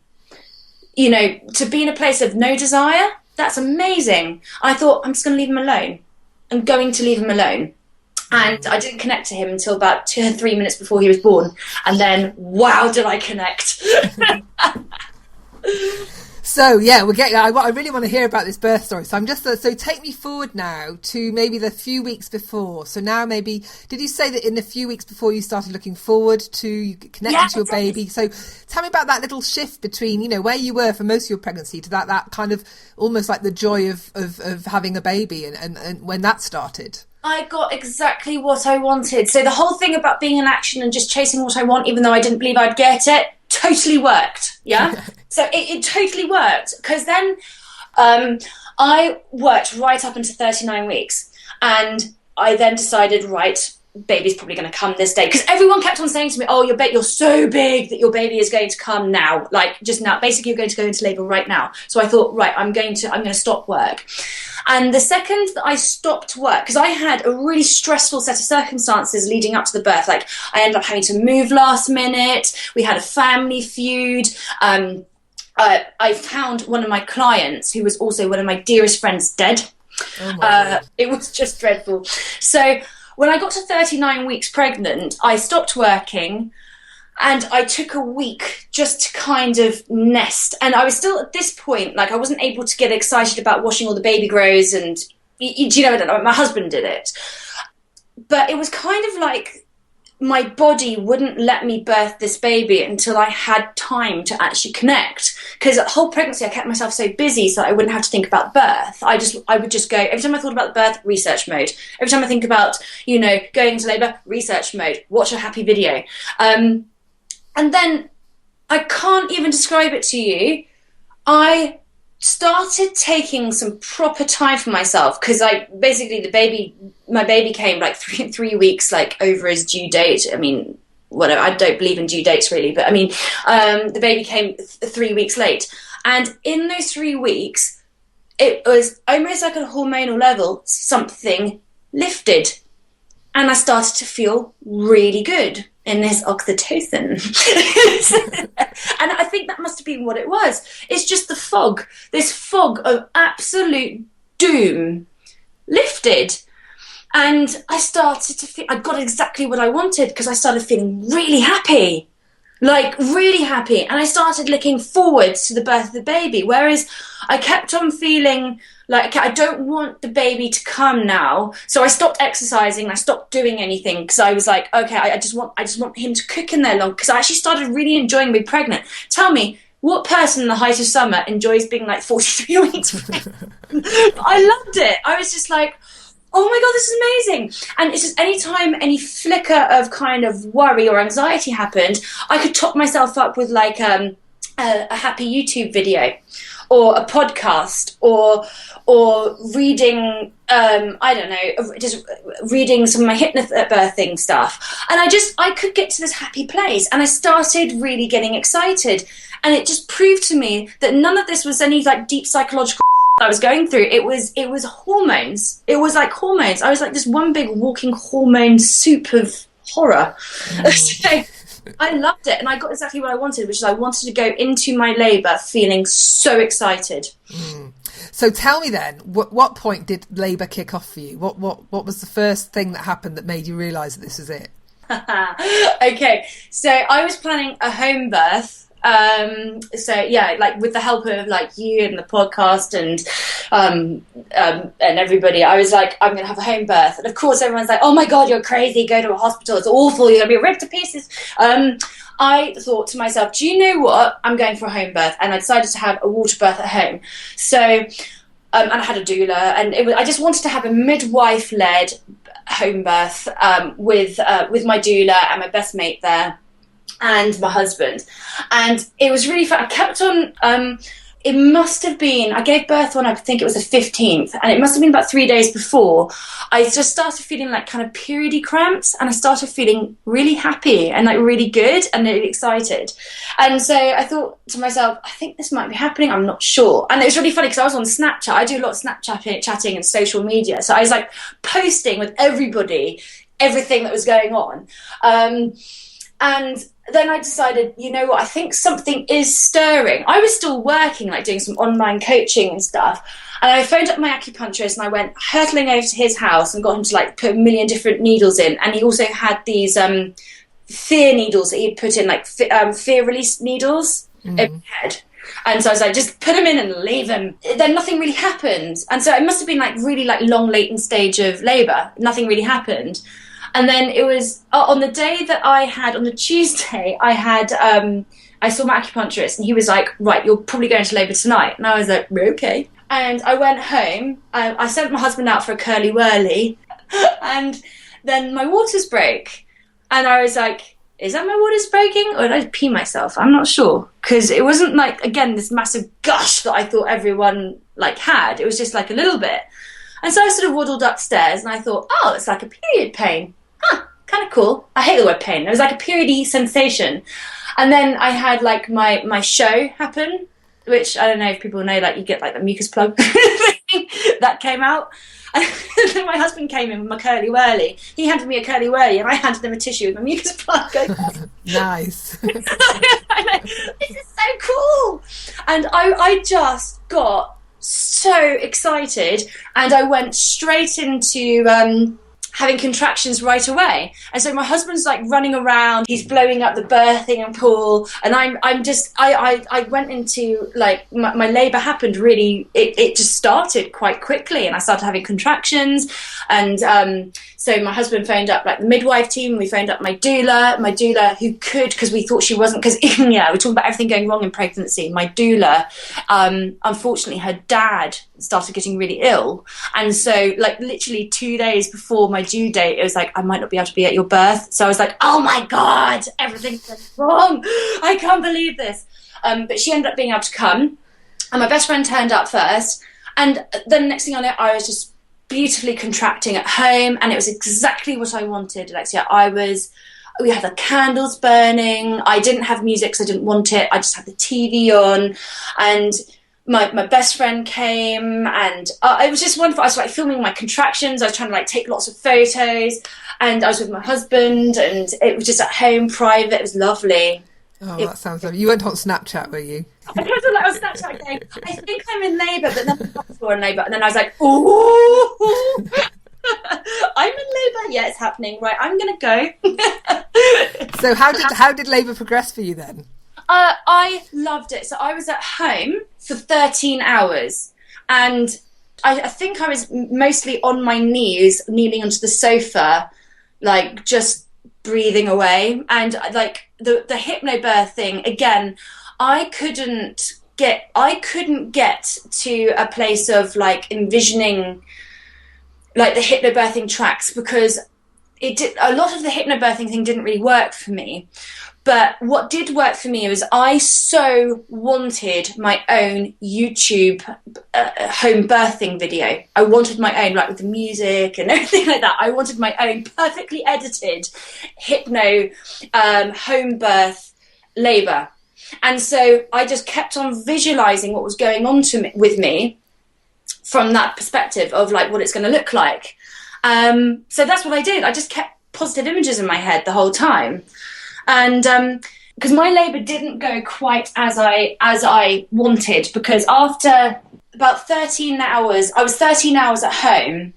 You know, to be in a place of no desire, that's amazing. I thought, I'm just going to leave him alone. I'm going to leave him alone. And I didn't connect to him until about 2 or 3 minutes before he was born. And then, wow, did I connect. So yeah, I really want to hear about this birth story. So so take me forward now to maybe the few weeks before. So now maybe, did you say that in the few weeks before you started looking forward to connecting to your baby? So tell me about that little shift between, where you were for most of your pregnancy to that kind of almost like the joy of having a baby and when that started. I got exactly what I wanted. So the whole thing about being in action and just chasing what I want, even though I didn't believe I'd get it, totally worked. Yeah. So it totally worked, because then I worked right up into 39 weeks, and I then decided, right, baby's probably going to come this day, because everyone kept on saying to me, oh, you're so big that your baby is going to come now, like just now, basically you're going to go into labour right now. So I thought, right, I'm going to stop work. And the second that I stopped work, because I had a really stressful set of circumstances leading up to the birth, like I ended up having to move last minute, we had a family feud, I found one of my clients, who was also one of my dearest friends, dead. Oh my God. It was just dreadful. So when I got to 39 weeks pregnant, I stopped working, And I took a week just to kind of nest. And I was still at this point, like I wasn't able to get excited about watching all the baby grows and, you know, my husband did it. But it was kind of like my body wouldn't let me birth this baby until I had time to actually connect. Because the whole pregnancy, I kept myself so busy so I wouldn't have to think about birth. I would just go, every time I thought about the birth, research mode. Every time I think about, you know, going into labour, research mode. Watch a happy video. And then, I can't even describe it to you, I started taking some proper time for myself, because my baby came like three weeks like over his due date. I mean, whatever, I don't believe in due dates really, but I mean, the baby came 3 weeks late. And in those 3 weeks, it was almost like at a hormonal level, something lifted. And I started to feel really good in this oxytocin. And I think that must have been what it was. It's just the fog, this fog of absolute doom lifted. And I started to feel, I got exactly what I wanted, because I started feeling really happy. Like, really happy. And I started looking forward to the birth of the baby. Whereas I kept on feeling like, I don't want the baby to come now. So I stopped exercising. I stopped doing anything, because I was like, okay, I just want him to cook in there long. Because I actually started really enjoying being pregnant. Tell me, what person in the height of summer enjoys being like 43 weeks pregnant? I loved it. I was just like, oh my God, this is amazing. And it's just anytime any flicker of kind of worry or anxiety happened, I could top myself up with like a happy YouTube video or a podcast or reading, I don't know, just reading some of my hypnobirthing stuff. And I could get to this happy place, and I started really getting excited. And it just proved to me that none of this was any like deep psychological I was going through. It was hormones. It was like hormones. I was like this one big walking hormone soup of horror. So I loved it, and I got exactly what I wanted, which is I wanted to go into my labour feeling so excited. So tell me then, what point did labour kick off for you? What was the first thing that happened that made you realise that this is it? Okay, so I was planning a home birth. So yeah, like with the help of like you and the podcast and everybody, I was like, I'm going to have a home birth. And of course everyone's like, oh my God, you're crazy. Go to a hospital. It's awful. You're going to be ripped to pieces. I thought to myself, do you know what? I'm going for a home birth. And I decided to have a water birth at home. So, and I had a doula, and I just wanted to have a midwife led home birth, with my doula and my best mate there, and my husband. And it was really fun. I kept on, it must have been, I gave birth on, I think it was the 15th, and it must have been about 3 days before, I just started feeling like kind of periody cramps, and I started feeling really happy and like really good and really excited. And so I thought to myself, I think this might be happening, I'm not sure. And it was really funny because I was on Snapchat. I do a lot of Snapchat chatting and social media. So I was like posting with everybody, everything that was going on. And then I decided, you know what, I think something is stirring. I was still working, like doing some online coaching and stuff. And I phoned up my acupuncturist, and I went hurtling over to his house and got him to like put a million different needles in. And he also had these fear needles that he'd put in, like fear release needles overhead. And so I was like, just put them in and leave them. Then nothing really happened. And so it must have been like really like long latent stage of labour. Nothing really happened. And then it was on the day that I had, on the Tuesday, I saw my acupuncturist, and he was like, right, you're probably going to labour tonight. And I was like, okay. And I went home. I sent my husband out for a curly whirly, and then my waters broke. And I was like, is that my waters breaking, or did I pee myself? I'm not sure. Because it wasn't like, again, this massive gush that I thought everyone like had. It was just like a little bit. And so I sort of waddled upstairs, and I thought, oh, it's like a period pain. Kind of cool. I hate the word pain. It was like a periody sensation. And then I had like my show happen, which I don't know if people know, like you get like the mucus plug thing that came out. And then my husband came in with my curly whirly. He handed me a curly whirly, and I handed him a tissue with my mucus plug. Nice. I know, this is so cool. And I just got so excited, and I went straight into having contractions right away. And so my husband's like running around, he's blowing up the birthing pool, and I went into like my labour happened really, it just started quite quickly, and I started having contractions. And so my husband phoned up like the midwife team, we phoned up my doula who could, because we thought she wasn't, because yeah, we're talking about everything going wrong in pregnancy. My doula, unfortunately her dad started getting really ill, and so like literally 2 days before my due date, it was like, I might not be able to be at your birth. So I was like, oh my god, everything's wrong, I can't believe this. But she ended up being able to come, and my best friend turned up first, and then the next thing I know, I was just beautifully contracting at home, and it was exactly what I wanted, Alexia. We had the candles burning, I didn't have music because I didn't want it, I just had the TV on, and my best friend came, and it was just wonderful. I was like filming my contractions, I was trying to like take lots of photos, and I was with my husband, and it was just at home, private. It was lovely. Oh, that sounds lovely. You went on Snapchat, were you? I kept on like on Snapchat going, I think I'm in labour, but then I was in labour, and then I was like, ooh, I'm in labour. Yeah, it's happening. Right, I'm gonna go. So how did labour progress for you then? I loved it. So I was at home for 13 hours, and I think I was mostly on my knees, kneeling onto the sofa, like just breathing away. And like the hypnobirthing, again, I couldn't get to a place of like envisioning like the hypnobirthing tracks, because a lot of the hypnobirthing thing didn't really work for me. But what did work for me was I so wanted my own YouTube home birthing video. I wanted my own, like with the music and everything like that. I wanted my own perfectly edited hypno home birth labour. And so I just kept on visualising what was going on with me from that perspective of like what it's going to look like. So that's what I did. I just kept positive images in my head the whole time. And because my labour didn't go quite as I wanted, because after about 13 hours, I was 13 hours at home,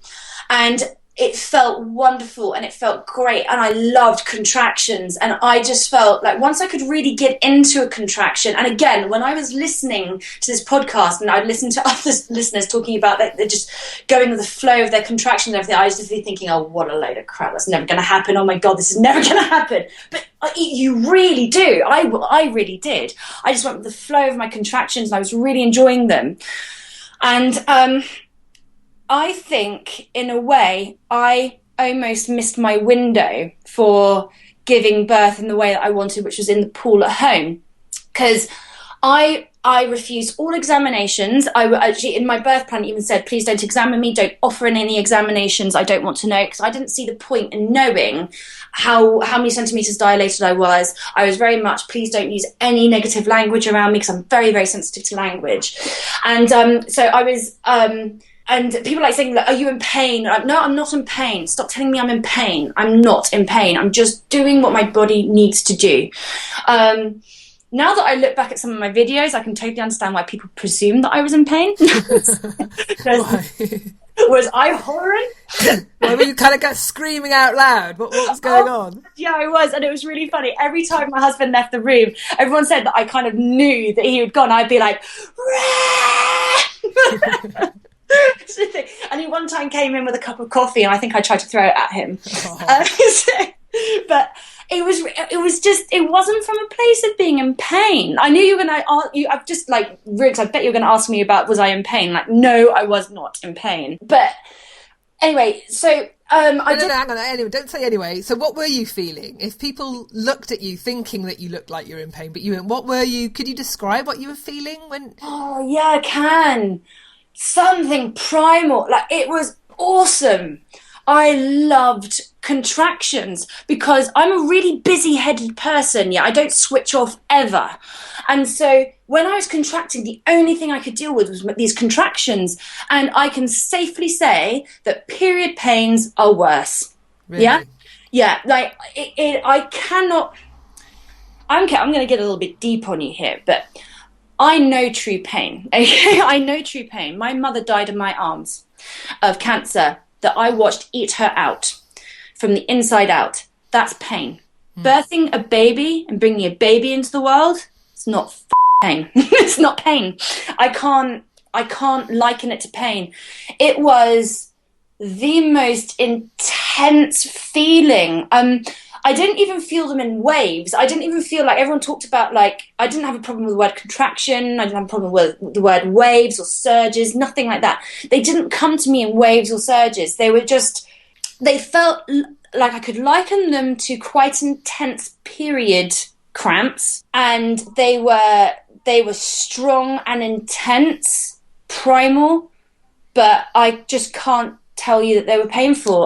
and it felt wonderful and it felt great, and I loved contractions, and I just felt like once I could really get into a contraction, and again, when I was listening to this podcast and I'd listen to other listeners talking about that, they're just going with the flow of their contractions and everything, I was just thinking, oh, what a load of crap, that's never going to happen, oh my god, this is never going to happen. But you really do. I really did. I just went with the flow of my contractions, and I was really enjoying them. And I think, in a way, I almost missed my window for giving birth in the way that I wanted, which was in the pool at home. Because I refused all examinations. I actually, in my birth plan, even said, please don't examine me, don't offer in any examinations, I don't want to know, because I didn't see the point in knowing how many centimetres dilated I was. I was very much, please don't use any negative language around me, because I'm very, very sensitive to language. And so I was... and people like saying, are you in pain? No, I'm not in pain. Stop telling me I'm in pain. I'm not in pain. I'm just doing what my body needs to do. Now that I look back at some of my videos, I can totally understand why people presume that I was in pain. Was I horrid? Well, you kind of got screaming out loud. What was going on? Yeah, I was, and it was really funny. Every time my husband left the room, everyone said that I kind of knew that he had gone. I'd be like, and he one time came in with a cup of coffee, and I think I tried to throw it at him. But it wasn't from a place of being in pain. I knew you were going to, I've just like, Riggs, I bet you're going to ask me about, was I in pain? Like, no, I was not in pain. But anyway, so hang on, anyway, don't say anyway. So what were you feeling? If people looked at you thinking that you looked like you're in pain, but you weren't, what were you, could you describe what you were feeling when? Oh, yeah, I can. Something primal, like it was awesome. I loved contractions because I'm a really busy-headed person. Yeah, I don't switch off ever. And so when I was contracting, the only thing I could deal with was these contractions. And I can safely say that period pains are worse. Really? Yeah? Yeah, like I cannot... I'm going to get a little bit deep on you here, but I know true pain. Okay? I know true pain. My mother died in my arms of cancer that I watched eat her out. from the inside out. That's pain. Birthing a baby and bringing a baby into the world, it's not pain. It's not pain. I can't liken it to pain. It was the most intense feeling. I didn't even feel them in waves. I didn't even feel like everyone talked about, like, I didn't have a problem with the word contraction. I didn't have a problem with the word waves or surges, nothing like that. They didn't come to me in waves or surges. They were just, they felt like I could liken them to quite intense period cramps. And they were strong and intense, primal, but I just can't tell you that they were painful.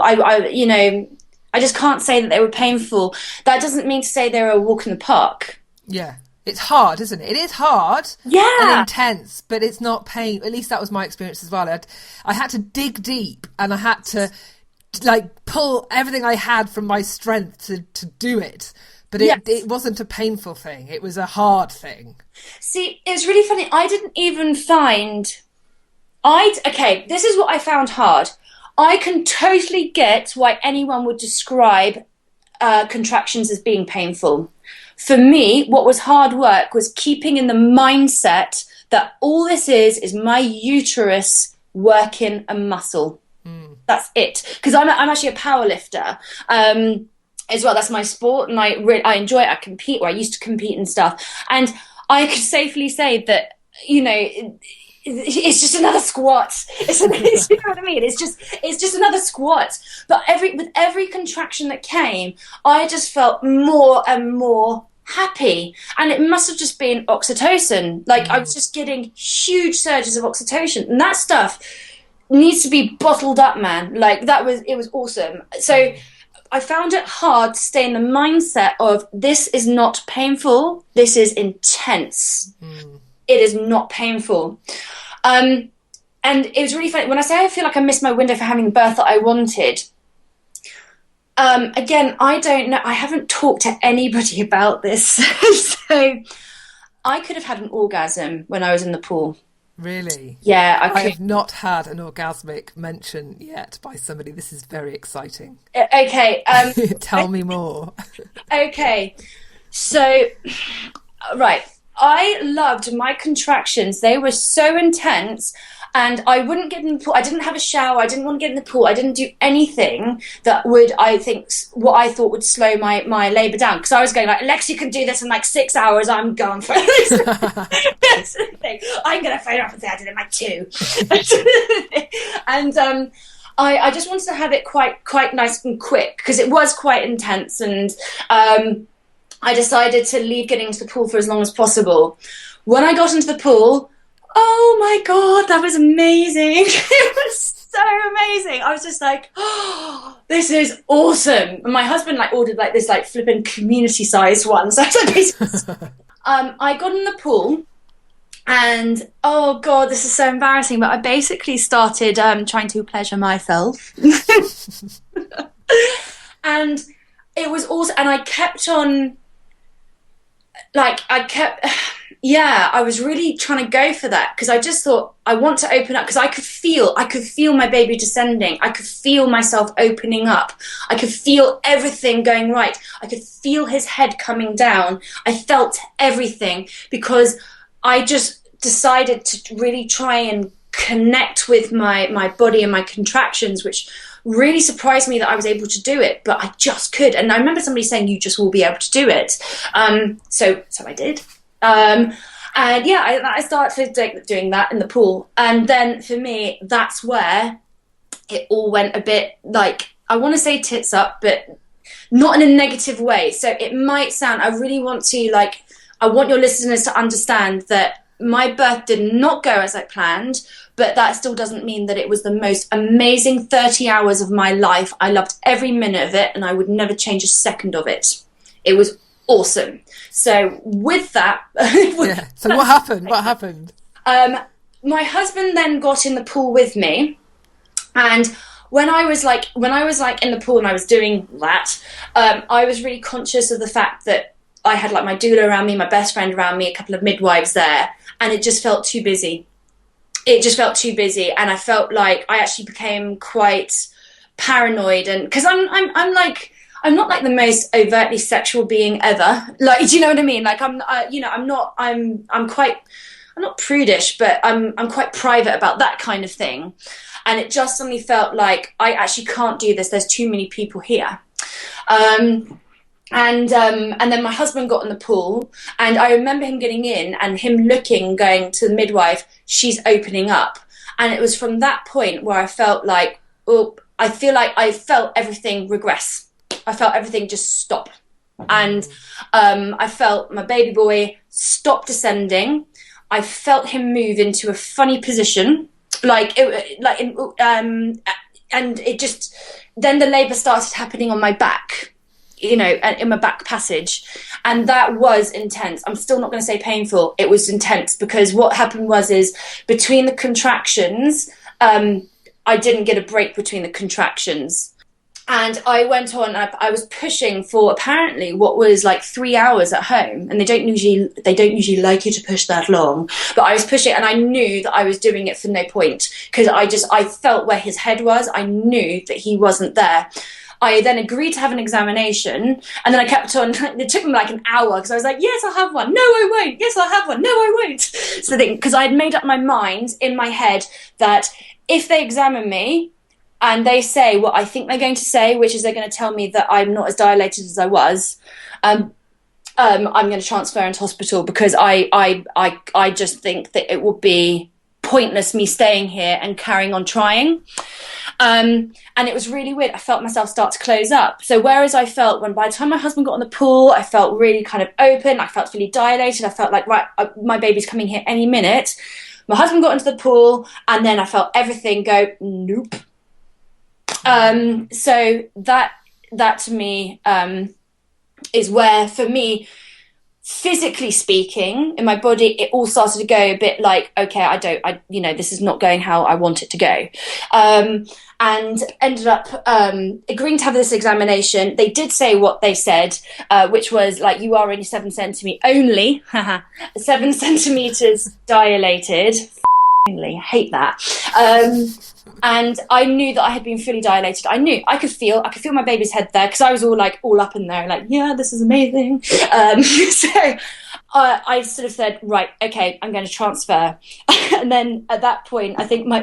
I just can't say that they were painful. That doesn't mean to say they were a walk in the park. Yeah. It's hard, isn't it? It is hard and intense, but it's not pain. At least that was my experience as well. I had to dig deep, and I had to like pull everything I had from my strength to do it. But it wasn't a painful thing. It was a hard thing. See, it's really funny. I didn't even find... Okay, this is what I found hard. I can totally get why anyone would describe contractions as being painful. For me, what was hard work was keeping in the mindset that all this is my uterus working a muscle. That's it. Because I'm actually a power lifter as well. That's my sport, and I enjoy it. I compete, or I used to compete and stuff. And I could safely say that, it's just another squat. You know what I mean? It's just another squat. But with every contraction that came, I just felt more and more happy. And it must have just been oxytocin. Like, I was just getting huge surges of oxytocin. And that stuff needs to be bottled up, man. Like, it was awesome. So I found it hard to stay in the mindset of, this is not painful. This is intense. It is not painful. And it was really funny. When I say I feel like I missed my window for having the birth that I wanted, again, I don't know. I haven't talked to anybody about this. So I could have had an orgasm when I was in the pool. Really? Yeah, I have not had an orgasmic mention yet by somebody. This is very exciting. Okay. Tell me more. Okay. So, right. I loved my contractions. They were so intense, and I wouldn't get in the pool. I didn't have a shower. I didn't want to get in the pool. I didn't do anything that would, what I thought would slow my labour down. Because I was going like, Lexi can do this in like 6 hours. I'm gone for this. That's the thing. I'm going to phone up and say I did it in like 2. And I just wanted to have it quite nice and quick, because it was quite intense. And I decided to leave getting into the pool for as long as possible. When I got into the pool, oh my God, that was amazing. It was so amazing. I was just like, oh, this is awesome. And my husband ordered this flipping community-sized one. So I was like, I got in the pool, and oh God, this is so embarrassing, but I basically started trying to pleasure myself. And it was awesome. And I kept on... I was really trying to go for that, because I just thought, I want to open up, because I could feel my baby descending. I could feel myself opening up. I could feel everything going right. I could feel his head coming down. I felt everything, because I just decided to really try and connect with my body and my contractions, which really surprised me that I was able to do it, but I just could. And I remember somebody saying, you just will be able to do it. So I did. And yeah, I started doing that in the pool. And then for me, that's where it all went a bit I want to say tits up, but not in a negative way. So it might sound, I really want to I want your listeners to understand that my birth did not go as I planned, but that still doesn't mean that it was the most amazing 30 hours of my life. I loved every minute of it, and I would never change a second of it. It was awesome. So with that... So what happened? What happened? My husband then got in the pool with me, and when I was in the pool and I was doing that, I was really conscious of the fact that I had my doula around me, my best friend around me, a couple of midwives there, and it just felt too busy. It just felt too busy, and I felt like I actually became quite paranoid, and because I'm not like the most overtly sexual being ever. Like, do you know what I mean? Like, I'm not prudish, but I'm quite private about that kind of thing. And it just suddenly felt like I actually can't do this. There's too many people here. And then my husband got in the pool, and I remember him getting in and him looking, going to the midwife, she's opening up. And it was from that point where I felt like, I felt everything regress. I felt everything just stop. And I felt my baby boy stop descending. I felt him move into a funny position, and it just, then the labour started happening on my back, in my back passage. And that was intense. I'm still not going to say painful. It was intense, because what happened is between the contractions, I didn't get a break between the contractions. And I went on, I was pushing for apparently what was like 3 hours at home. And they don't usually like you to push that long. But I was pushing, and I knew that I was doing it for no point, because I felt where his head was. I knew that he wasn't there. I then agreed to have an examination, and then I kept on. It took me like an hour, because I was like, yes, I'll have one. No, I won't. Yes, I'll have one. No, I won't. So because I had made up my mind in my head that if they examine me and they say what I think they're going to say, which is they're going to tell me that I'm not as dilated as I was, I'm going to transfer into hospital, because I just think that it will be pointless me staying here and carrying on trying. And it was really weird. I felt myself start to close up. So whereas I felt when by the time my husband got in the pool, I felt really kind of open. I felt really dilated. I felt like, right, my baby's coming here any minute. My husband got into the pool, and then I felt everything go, nope. So that to me is where, for me, physically speaking, in my body, it all started to go a bit like, okay, this is not going how I want it to go. And ended up agreeing to have this examination. They did say what they said, which was like, you are only 7 centimeters dilated. I hate that. And I knew that I had been fully dilated. I knew I could feel my baby's head there, because I was all up in there, like, yeah, this is amazing. So I sort of said, right, okay, I'm going to transfer. And then at that point, I think my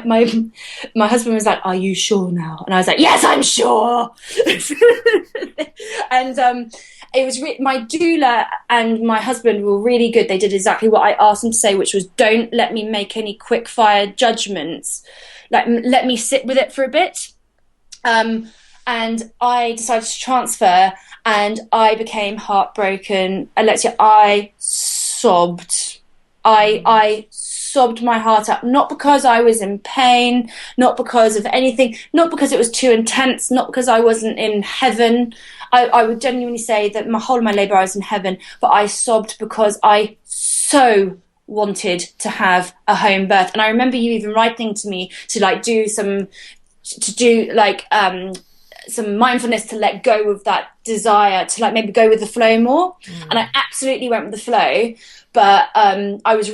husband was like, are you sure now? And I was like, yes, I'm sure. And it was my doula and my husband were really good. They did exactly what I asked them to say, which was, don't let me make any quick fire judgments. Like, let me sit with it for a bit. And I decided to transfer, and I became heartbroken. Alexia, I sobbed. I sobbed my heart out, not because I was in pain, not because of anything, not because it was too intense, not because I wasn't in heaven. I would genuinely say that my whole of my labour I was in heaven, but I sobbed because I so wanted to have a home birth. And I remember you even writing to me to do some mindfulness to let go of that desire to maybe go with the flow more. And I absolutely went with the flow, but I was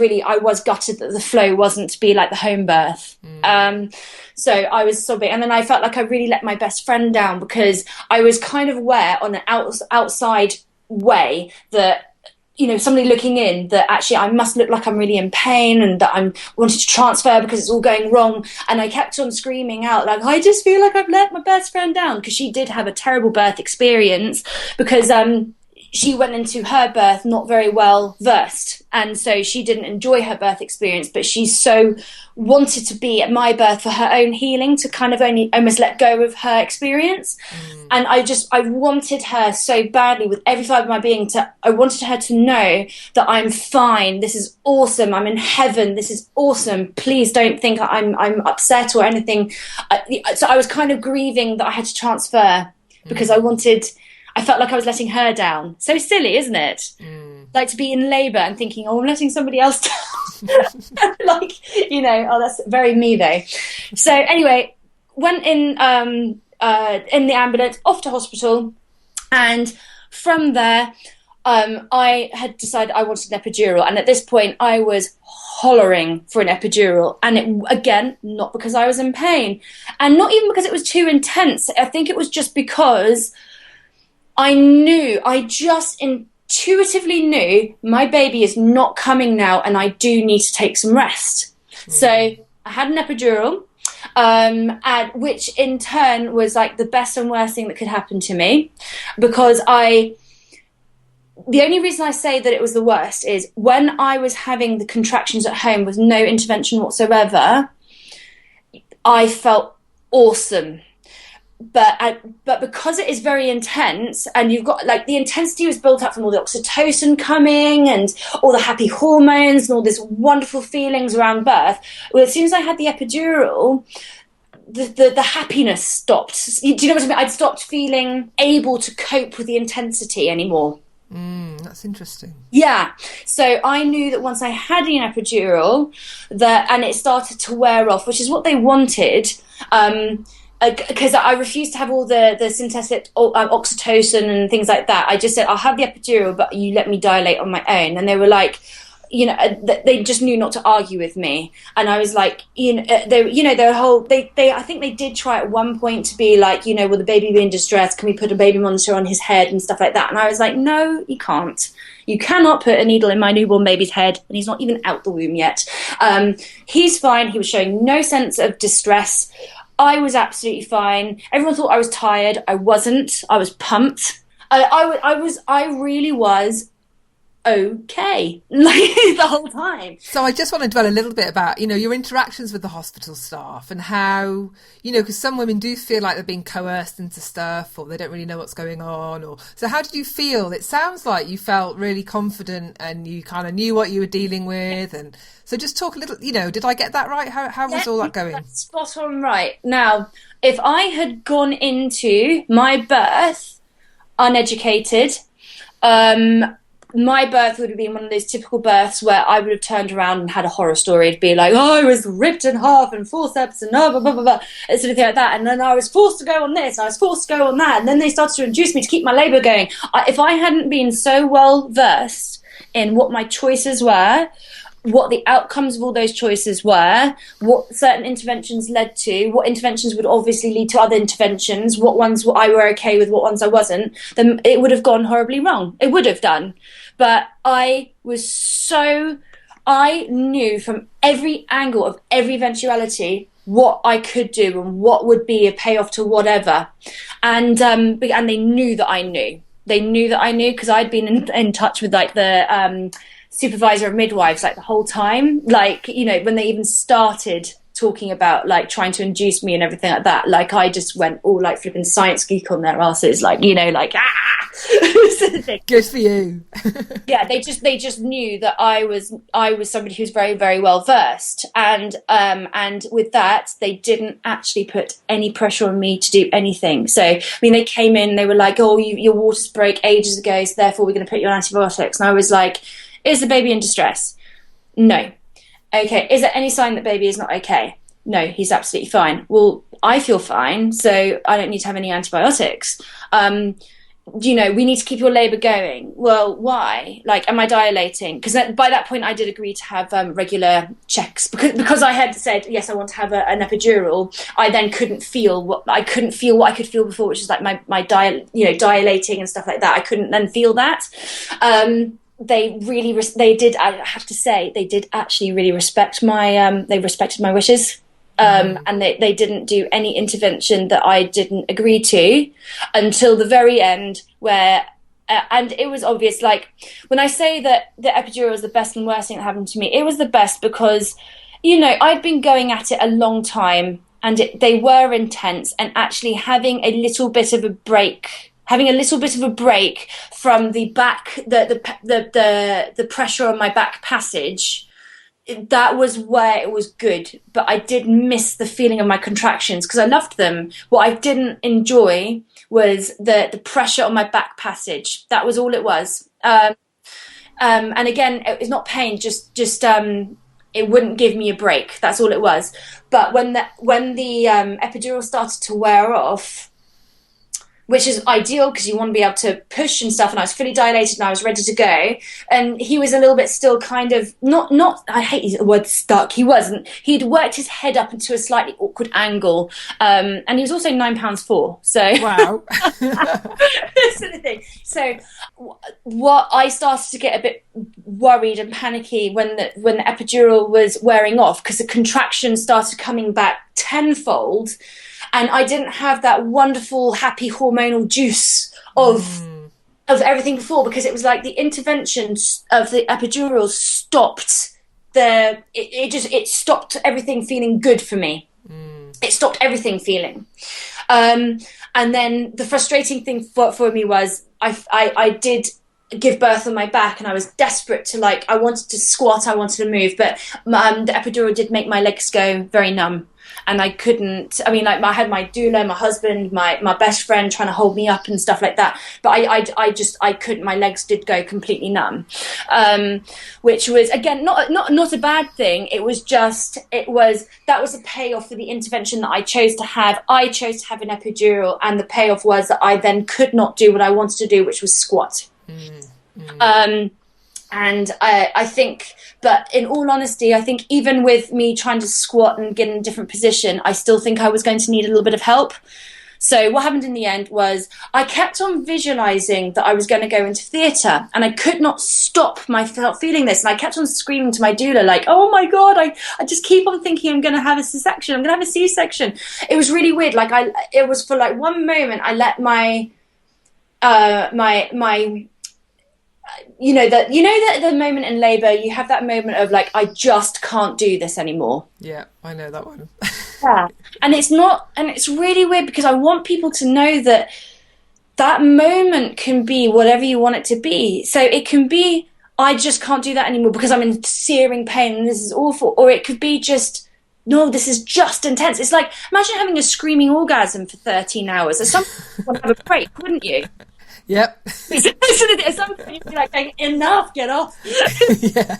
gutted that the flow wasn't to be like the home birth. So I was sobbing, and then I felt like I really let my best friend down, because I was kind of aware on an outside way that, somebody looking in, that actually I must look like I'm really in pain, and that I'm wanting to transfer because it's all going wrong. And I kept on screaming out, like, I just feel like I've let my best friend down, because she did have a terrible birth experience, because she went into her birth not very well versed, and so she didn't enjoy her birth experience, but she so wanted to be at my birth for her own healing, to kind of only almost let go of her experience. And I wanted her so badly with every fibre of my being I wanted her to know that I'm fine, this is awesome, I'm in heaven, this is awesome, please don't think I'm upset or anything. So I was kind of grieving that I had to transfer, because I felt like I was letting her down. So silly, isn't it? Like, to be in labour and thinking, oh, I'm letting somebody else down. That's very me though. So anyway, went in the ambulance, off to hospital. And from there, I had decided I wanted an epidural, and at this point I was hollering for an epidural, and it, again, not because I was in pain, and not even because it was too intense. I think it was just because I just intuitively knew my baby is not coming now, and I do need to take some rest. So I had an epidural, and which in turn was like the best and worst thing that could happen to me, because the only reason I say that it was the worst is when I was having the contractions at home with no intervention whatsoever, I felt awesome. But because it is very intense, and you've got like the intensity was built up from all the oxytocin coming and all the happy hormones and all this wonderful feelings around birth. Well, as soon as I had the epidural, the happiness stopped. Do you know what I mean? I'd stopped feeling able to cope with the intensity anymore. That's interesting. Yeah. So I knew that once I had an epidural, and it started to wear off, which is what they wanted, because I refused to have all the synthetic oxytocin and things like that. I just said, I'll have the epidural, but you let me dilate on my own. And they were like, they just knew not to argue with me. And I was like, their whole, I think they did try at one point to be like, will the baby be in distress? Can we put a baby monitor on his head and stuff like that? And I was like, no, you can't. You cannot put a needle in my newborn baby's head, and he's not even out the womb yet. He's fine. He was showing no sense of distress. I was absolutely fine. Everyone thought I was tired. I wasn't. I was pumped. I really was okay, like the whole time. So I just want to dwell a little bit about, your interactions with the hospital staff and how, because some women do feel like they're being coerced into stuff, or they don't really know what's going on. So how did you feel? It sounds like you felt really confident and you kind of knew what you were dealing with. And so just talk a little, did I get that right? How was all that going? That's spot on right. Now, if I had gone into my birth uneducated, my birth would have been one of those typical births where I would have turned around and had a horror story. It'd be like, I was ripped in half and forceps and blah, blah, blah, blah, blah, and sort of thing like that. And then I was forced to go on this, I was forced to go on that. And then they started to induce me to keep my labour going. If I hadn't been so well versed in what my choices were, what the outcomes of all those choices were, what certain interventions led to, what interventions would obviously lead to other interventions, what ones I were okay with, what ones I wasn't, then it would have gone horribly wrong. It would have done. But I knew from every angle of every eventuality what I could do and what would be a payoff to whatever. And they knew that I knew. They knew that I knew, because I'd been in touch with like the supervisor of midwives like the whole time, like when they even started talking about like trying to induce me and everything like that, like I just went all like flipping science geek on their asses, like like good for you. Yeah, they just knew that I was somebody who's very, very well versed, and with that they didn't actually put any pressure on me to do anything. So I mean, they came in, they were like, your waters broke ages ago, so therefore we're going to put you on antibiotics. And I was like, is the baby in distress? No. Okay. Is there any sign that baby is not okay? No, he's absolutely fine. Well, I feel fine, so I don't need to have any antibiotics. We need to keep your labour going. Well, why? Like, am I dilating? Because by that point I did agree to have regular checks, because I had said, yes, I want to have an epidural. I then couldn't feel what I could feel before, which is like my dilating and stuff like that. I couldn't then feel that. They did. I have to say, they did actually really respect they respected my wishes. And they didn't do any intervention that I didn't agree to until the very end, where and it was obvious, like when I say that the epidural was the best and worst thing that happened to me, it was the best because I'd been going at it a long time, and they were intense, and actually having a little bit of a break from the back, the pressure on my back passage, that was where it was good. But I did miss the feeling of my contractions because I loved them. What I didn't enjoy was the pressure on my back passage. That was all it was. And again, it's not pain, just it wouldn't give me a break. That's all it was. But when the epidural started to wear off, which is ideal because you want to be able to push and stuff. And I was fully dilated and I was ready to go. And he was a little bit still kind of not, I hate the word stuck. He wasn't. He'd worked his head up into a slightly awkward angle. And he was also 9 pounds 4. So wow. sort of thing. So what I started to get a bit worried and panicky when the epidural was wearing off, because the contractions started coming back tenfold. And I didn't have that wonderful, happy hormonal juice of everything before, because it was like the intervention of the epidural stopped it stopped everything feeling good for me. It stopped everything feeling. And then the frustrating thing for me was I did give birth on my back, and I was desperate to, like, I wanted to squat, I wanted to move, but the epidural did make my legs go very numb. And I couldn't, I mean, like, I had my doula, my husband, my best friend trying to hold me up and stuff like that. But I couldn't, my legs did go completely numb. Which was, again, not a bad thing. It was just, that was a payoff for the intervention that I chose to have. I chose to have an epidural, and the payoff was that I then could not do what I wanted to do, which was squat. And I think, but in all honesty, I think even with me trying to squat and get in a different position, I still think I was going to need a little bit of help. So what happened in the end was I kept on visualizing that I was going to go into theatre, and I could not stop myself feeling this. And I kept on screaming to my doula, like, oh my God, I just keep on thinking I'm going to have a C-section. I'm going to have a C-section. It was really weird. Like, it was for like one moment I let my the moment in labor, you have that moment of like, I just can't do this anymore. Yeah, I know that one. Yeah. And it's really weird, because I want people to know that that moment can be whatever you want it to be. So it can be, I just can't do that anymore because I'm in searing pain and this is awful. Or it could be just, no, this is just intense. It's like, imagine having a screaming orgasm for 13 hours. At some point you want to have a break, wouldn't you? Yep. At some point you'd be like, enough, get off. Yeah.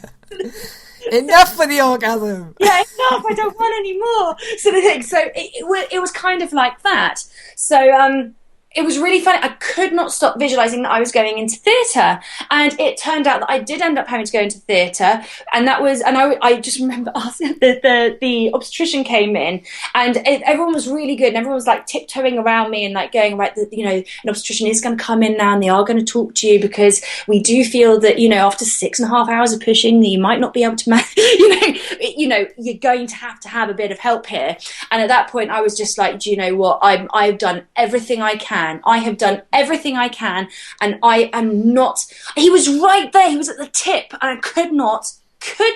Enough with the orgasm. Yeah, enough, I don't want any more, sort of thing. So it was kind of like that. So it was really funny. I could not stop visualizing that I was going into theatre, and it turned out that I did end up having to go into theatre, and I just remember the obstetrician came in, and everyone was really good, and everyone was like tiptoeing around me and like going, right, an obstetrician is going to come in now, and they are going to talk to you, because we do feel that, after 6.5 hours of pushing, you might not be able to manage, you're going to have a bit of help here. And at that point I was just like, do you know what, I've done everything I can. I have done everything I can, and I am not. He was right there. He was at the tip, and I could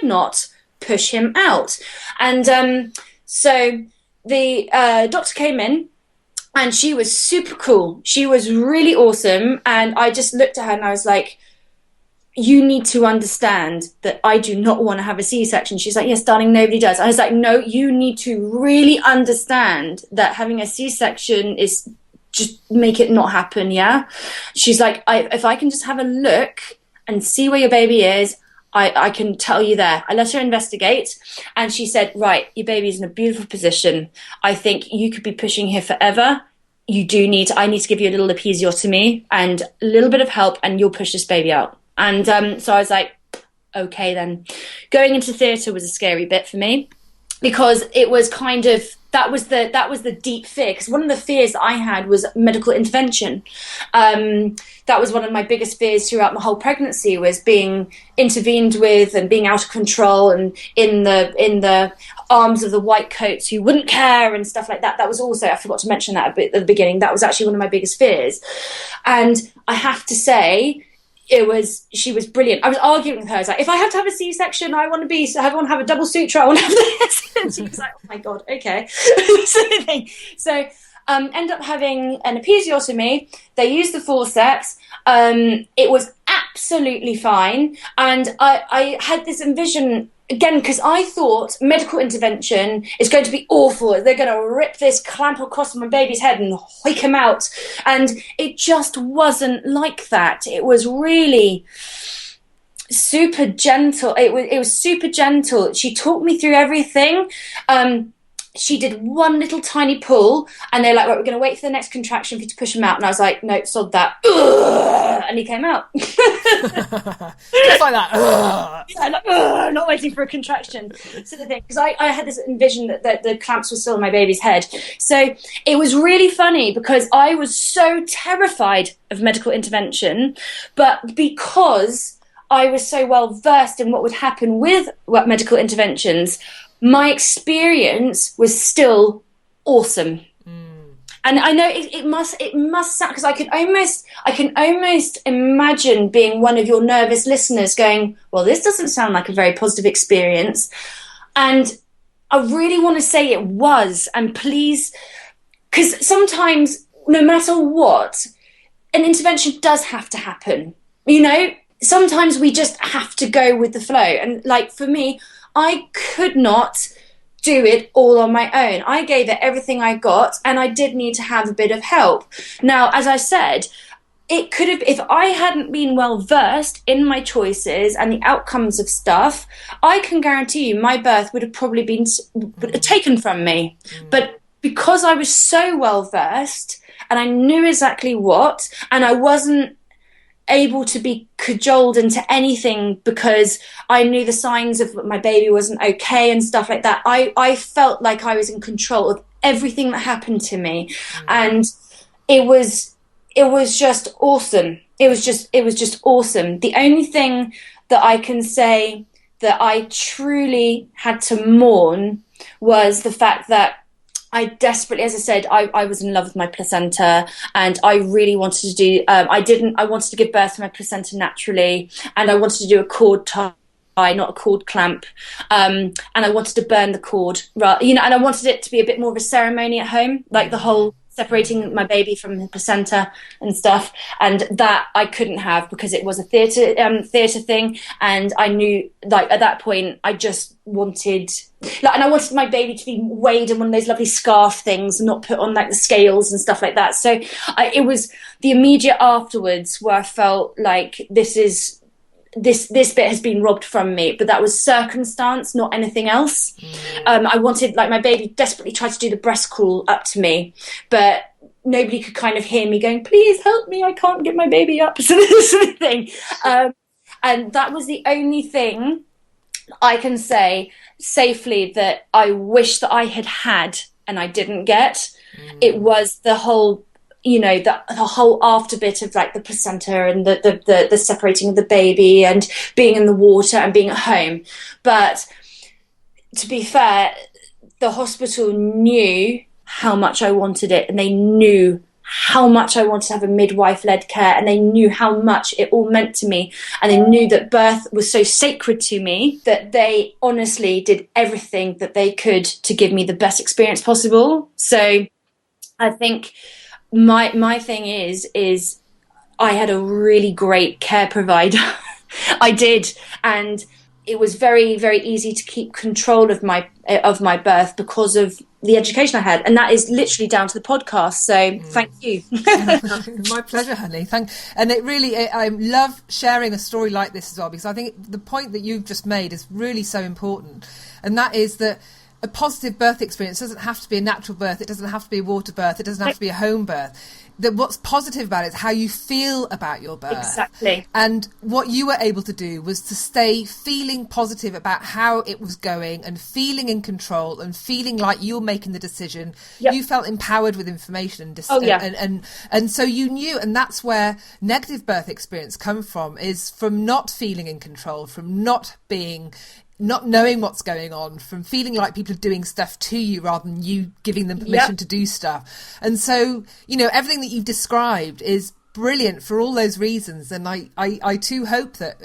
not push him out. And so the doctor came in, and she was super cool. She was really awesome, and I just looked at her and I was like, you need to understand that I do not want to have a C-section. She's like, yes, darling, nobody does. I was like, no, you need to really understand that having a C-section is just make it not happen, yeah? She's like, if I can just have a look and see where your baby is, I can tell you there. I let her investigate, and she said, right, your baby's in a beautiful position. I think you could be pushing here forever. I need to give you a little episiotomy and a little bit of help, and you'll push this baby out. And so I was like, okay then. Going into theatre was a scary bit for me, because it was kind of, that was the deep fear, because one of the fears that I had was medical intervention. That was one of my biggest fears throughout my whole pregnancy, was being intervened with and being out of control and in the arms of the white coats who wouldn't care and stuff like that. That was also, I forgot to mention that a bit at the beginning, that was actually one of my biggest fears. And I have to say, she was brilliant. I was arguing with her. I was like, if I have to have a C-section, I want to have a double suture. I want to have this. And she was like, oh my God, okay. So end up having an episiotomy. They used the forceps. It was absolutely fine. And I had this envision, again, because I thought medical intervention is going to be awful. They're going to rip this clamp across my baby's head and hoik him out. And it just wasn't like that. It was really super gentle. It was super gentle. She talked me through everything. she did one little tiny pull, and they're like, right, we're going to wait for the next contraction for you to push him out. And I was like, no, sod that. Ugh! And he came out. Just like that. Ugh. Yeah, like, ugh, not waiting for a contraction, sort of thing. Because I had this envision that the clamps were still in my baby's head. So it was really funny because I was so terrified of medical intervention, but because I was so well versed in what would happen with medical interventions, my experience was still awesome. And I know it must sound, because I can almost imagine being one of your nervous listeners going, well, this doesn't sound like a very positive experience. And I really want to say it was. And please, because sometimes, no matter what, an intervention does have to happen. You know, sometimes we just have to go with the flow. And like for me, I could not do it all on my own. I gave it everything I got, and I did need to have a bit of help. Now, as I said, it could have, if I hadn't been well versed in my choices and the outcomes of stuff, I can guarantee you my birth would have probably been taken from me. But because I was so well versed and I knew exactly what, and I wasn't able to be cajoled into anything because I knew the signs of my baby wasn't okay and stuff like that. I felt like I was in control of everything that happened to me. And it was just awesome. It was just awesome. The only thing that I can say that I truly had to mourn was the fact that I desperately, as I said, I was in love with my placenta, and I really wanted to do, I wanted to give birth to my placenta naturally, and I wanted to do a cord tie, not a cord clamp, and I wanted to burn the cord, and I wanted it to be a bit more of a ceremony at home, like the whole separating my baby from the placenta and stuff, and that I couldn't have because it was a theatre thing, and I knew, like, at that point I just wanted, like, and I wanted my baby to be weighed in one of those lovely scarf things and not put on like the scales and stuff like that. So it was the immediate afterwards where I felt like this bit has been robbed from me, but that was circumstance, not anything else. I wanted, like, my baby desperately tried to do the breast crawl up to me, but nobody could kind of hear me going, please help me, I can't get my baby up, sort of thing. And that was the only thing I can say safely that I wish that I had and I didn't get. It was the whole, the whole after bit of like the placenta and the separating of the baby and being in the water and being at home. But to be fair, the hospital knew how much I wanted it, and they knew how much I wanted to have a midwife-led care, and they knew how much it all meant to me, and they knew that birth was so sacred to me that they honestly did everything that they could to give me the best experience possible. So I think my thing is I had a really great care provider. I did, and it was very, very easy to keep control of my birth because of the education I had, and that is literally down to the podcast. So thank you. My pleasure, honey. And it really, I love sharing a story like this as well, because I think the point that you've just made is really so important, and that is that a positive birth experience doesn't have to be a natural birth. It doesn't have to be a water birth. It doesn't have to be a home birth. That what's positive about it is how you feel about your birth. Exactly. And what you were able to do was to stay feeling positive about how it was going and feeling in control and feeling like you were making the decision. Yep. You felt empowered with information. And so you knew, and that's where negative birth experience come from, is from not feeling in control, from not knowing what's going on, from feeling like people are doing stuff to you rather than you giving them permission to do stuff. And so, everything that you've described is brilliant for all those reasons. And I too hope that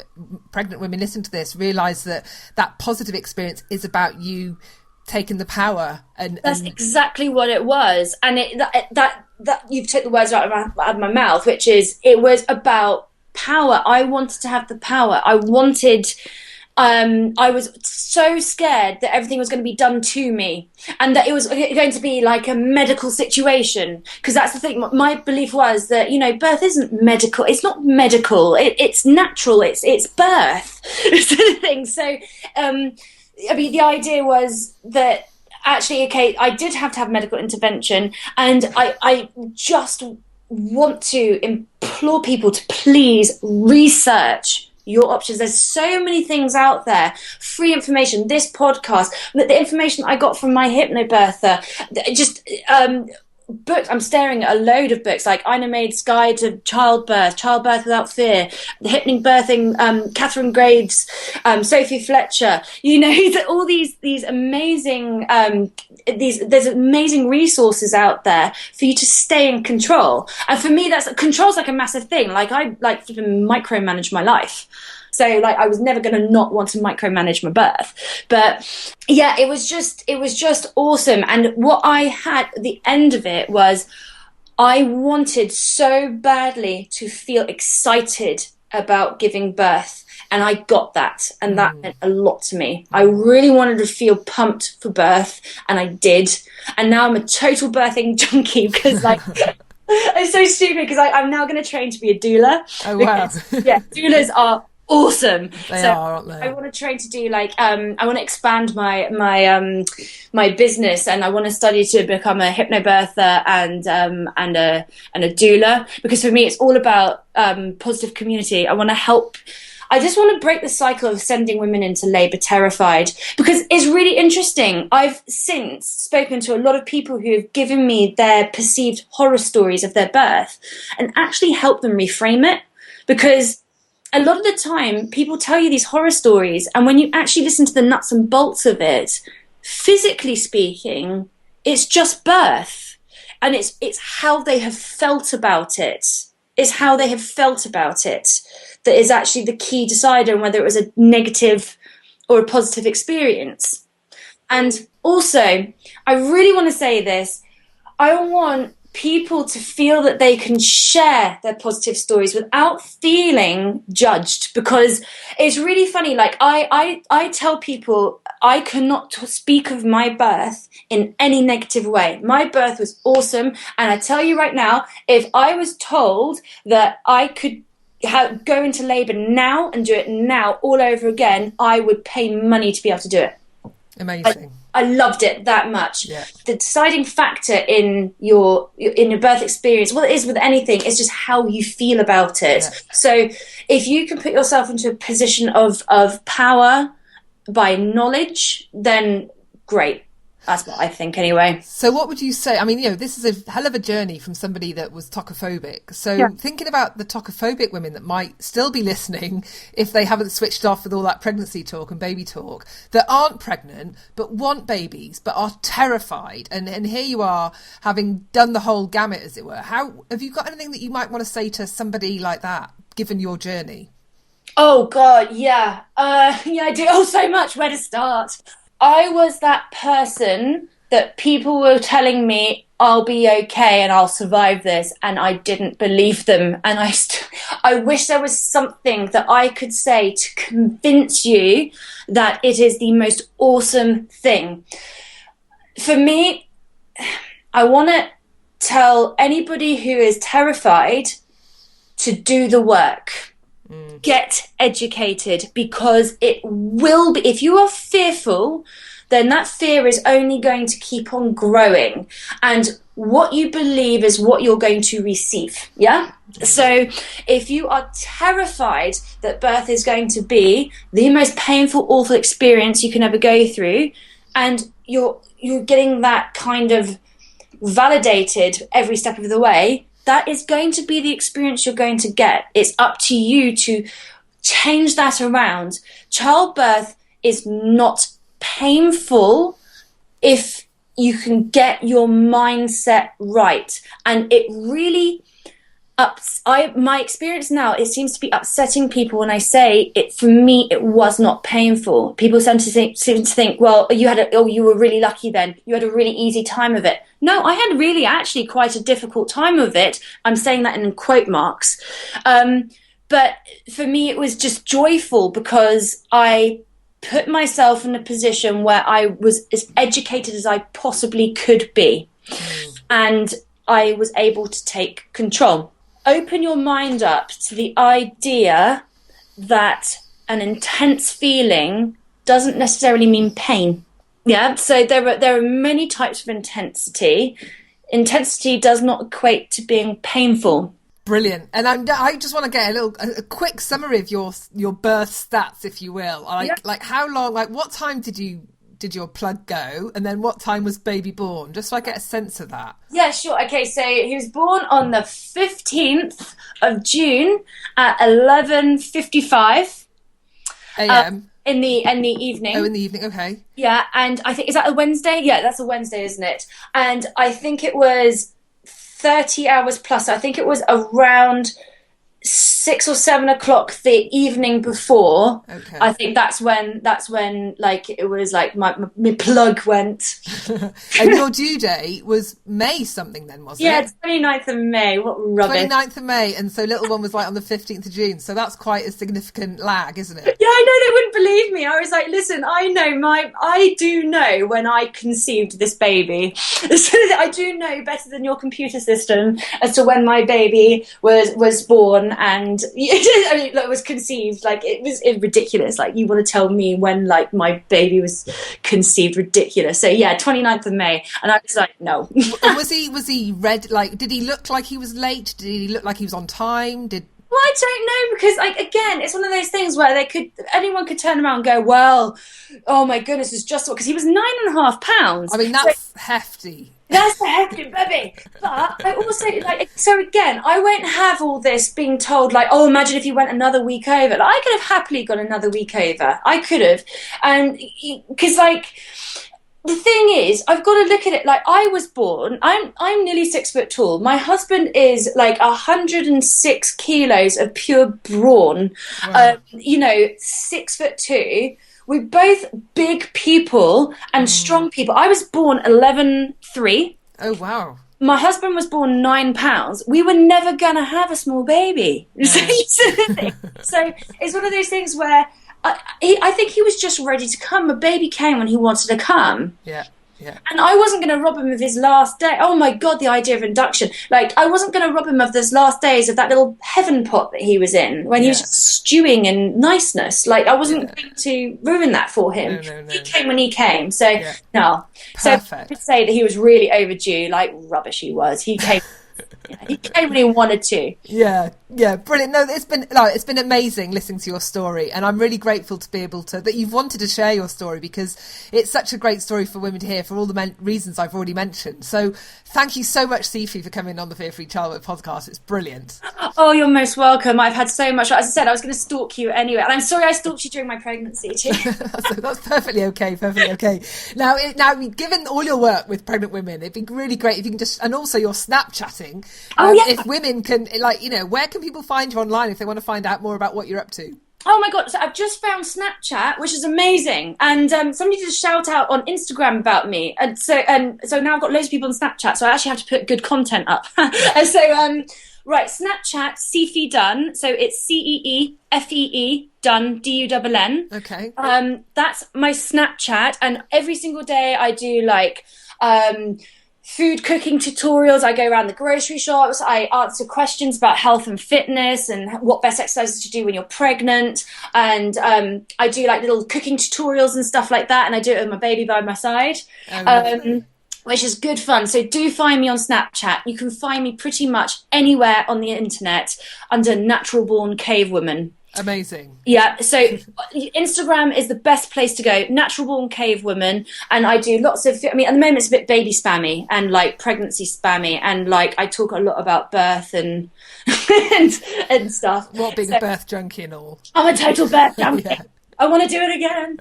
pregnant women listen to this, realise that positive experience is about you taking the power. And that's exactly what it was. And that you've took the words out of my mouth, which is, it was about power. I wanted to have the power. I was so scared that everything was going to be done to me and that it was going to be like a medical situation, because that's the thing. My belief was that, birth isn't medical. It's not medical. It's natural. It's birth sort of thing. So, the idea was that actually, okay, I did have to have medical intervention, and I just want to implore people to please research your options. There's so many things out there, free information, this podcast, the information I got from my hypnobirther, just books. I'm staring at a load of books like Ina May's Guide to Childbirth Without Fear, the Hypnobirthing, Catherine Graves, Sophie Fletcher, all these amazing there's amazing resources out there for you to stay in control. And for me, control's like a massive thing. Like I like to micromanage my life. So like I was never going to not want to micromanage my birth. But yeah, it was just awesome. And what I had at the end of it was I wanted so badly to feel excited about giving birth. And I got that. And that meant a lot to me. I really wanted to feel pumped for birth. And I did. And now I'm a total birthing junkie because like... It's so stupid because I'm now going to train to be a doula. Oh, wow. Yeah, doulas are awesome. They are, aren't they? I want to train to do like I want to expand my business, and I want to study to become a hypnobirther and a doula, because for me it's all about positive community. I want to help. I just want to break the cycle of sending women into labour terrified, because it's really interesting. I've since spoken to a lot of people who have given me their perceived horror stories of their birth and actually helped them reframe it, because a lot of the time people tell you these horror stories, and when you actually listen to the nuts and bolts of it, physically speaking, it's just birth, and it's how they have felt about it. It's how they have felt about it that is actually the key decider on whether it was a negative or a positive experience. And also, I really want to say this, I want people to feel that they can share their positive stories without feeling judged, because it's really funny. Like I tell people I cannot speak of my birth in any negative way. My birth was awesome. And I tell you right now, if I was told that I could go into labour now and do it now all over again, I would pay money to be able to do it. Amazing. I loved it that much. Yeah. The deciding factor in your birth experience, well, it is with anything, it's just how you feel about it. Yeah. So if you can put yourself into a position of power by knowledge, then great. That's what I think anyway. So what would you say? I mean, this is a hell of a journey from somebody that was tokophobic. So thinking about the tokophobic women that might still be listening, if they haven't switched off with all that pregnancy talk and baby talk, that aren't pregnant but want babies but are terrified. And here you are, having done the whole gamut, as it were. How have you got anything that you might want to say to somebody like that, given your journey? Oh, God, yeah. I do. Oh, so much. Where to start? I was that person that people were telling me I'll be okay and I'll survive this, and I didn't believe them. And I wish there was something that I could say to convince you that it is the most awesome thing. For me, I want to tell anybody who is terrified to do the work. Get educated, because it will be, if you are fearful, then that fear is only going to keep on growing, and what you believe is what you're going to receive. So if you are terrified that birth is going to be the most painful, awful experience you can ever go through, and you're getting that kind of validated every step of the way, that is going to be the experience you're going to get. It's up to you to change that around. Childbirth is not painful if you can get your mindset right. And it really my experience now, it seems to be upsetting people when I say it. For me, it was not painful. People seem to think, well, you were really lucky then. You had a really easy time of it. No, I had really actually quite a difficult time of it. I'm saying that in quote marks. But for me, it was just joyful, because I put myself in a position where I was as educated as I possibly could be. And I was able to take control. Open your mind up to the idea that an intense feeling doesn't necessarily mean pain. Yeah, so there are many types of intensity. Intensity does not equate to being painful. Brilliant. And I just want to get a quick summary of your birth stats, if you will. Like how long, like what time did your plug go, and then what time was baby born? Just so I get a sense of that. Yeah, sure. Okay, so he was born on the 15th of June at 11:55 a.m. In the evening. Oh, in the evening. Okay. Yeah, and I think, is that a Wednesday? Yeah, that's a Wednesday, isn't it? And I think it was 30 hours plus. I think it was around 6 or 7 o'clock the evening before. Okay. I think that's when like it was like my plug went. And your due date was May something then, wasn't it? Yeah, 29th of May. What rubbish. 29th of May, and so little one was like on the 15th of June. So that's quite a significant lag, isn't it? Yeah, I know, they wouldn't believe me. I was like, listen, I do know when I conceived this baby. So I do know better than your computer system as to when my baby was born and it was conceived. Like, it was ridiculous. Like, you want to tell me when like my baby was conceived? Ridiculous. So yeah, 29th of May, and I was like, no. was he red? Like, did he look like he was late? Did he look like he was on time? Well, I don't know, because like, again, it's one of those things where anyone could turn around and go, well, oh my goodness, it's just because he was 9.5 pounds. I mean, that's hefty. That's a hefty baby. But I also, like, so again, I won't have all this being told, like, oh, imagine if you went another week over. Like, I could have happily gone another week over. I could have. And because, like, the thing is, I've got to look at it like I was born. I'm nearly 6 foot tall. My husband is like 106 kilos of pure brawn. Wow. 6'2". We're both big people and strong people. I was born 11'3". Oh wow. My husband was born 9 pounds. We were never gonna have a small baby. So it's one of those things where I think he was just ready to come. A baby came when he wanted to come. Yeah. Yeah. And I wasn't going to rob him of his last day. Oh my God, the idea of induction. Like, I wasn't going to rob him of those last days of that little heaven pot that he was in when he was just stewing in niceness. Like, I wasn't going to ruin that for him. No. He came when he came. So, no. Perfect. So I could say that he was really overdue. Like, rubbish he was. He came... he came when he wanted to. Yeah, brilliant. No, it's been amazing listening to your story, and I'm really grateful to be able to that you've wanted to share your story, because it's such a great story for women to hear for all the reasons I've already mentioned. So thank you so much, Cee Fee, for coming on the Fear Free Childbirth podcast. It's brilliant. Oh, you're most welcome. I've had so much. As I said, I was going to stalk you anyway, and I'm sorry I stalked you during my pregnancy too. That's perfectly okay. Now, given all your work with pregnant women, it'd be really great if you can just, and also your Snapchatting. If women can, where can people find you online if they want to find out more about what you're up to? Oh my God, so I've just found Snapchat, which is amazing. And somebody did a shout out on Instagram about me. And so now I've got loads of people on Snapchat, so I actually have to put good content up. And so, right, Snapchat, Cee Fee Dunn. So it's CEEFEE Dunn, DUNN. Okay. That's my Snapchat. And every single day I do like... food cooking tutorials. I go around the grocery shops. I answer questions about health and fitness and what best exercises to do when you're pregnant. And I do like little cooking tutorials and stuff like that. And I do it with my baby by my side, which is good fun. So do find me on Snapchat. You can find me pretty much anywhere on the internet under Natural Born Cave Woman. Amazing. Yeah, so Instagram is the best place to go. Natural Born Cave Woman, and I do lots of. I mean, at the moment it's a bit baby spammy and like pregnancy spammy, and like I talk a lot about birth and and stuff. What, being a birth junkie and all? I'm a total birth junkie. Yeah. I want to do it again.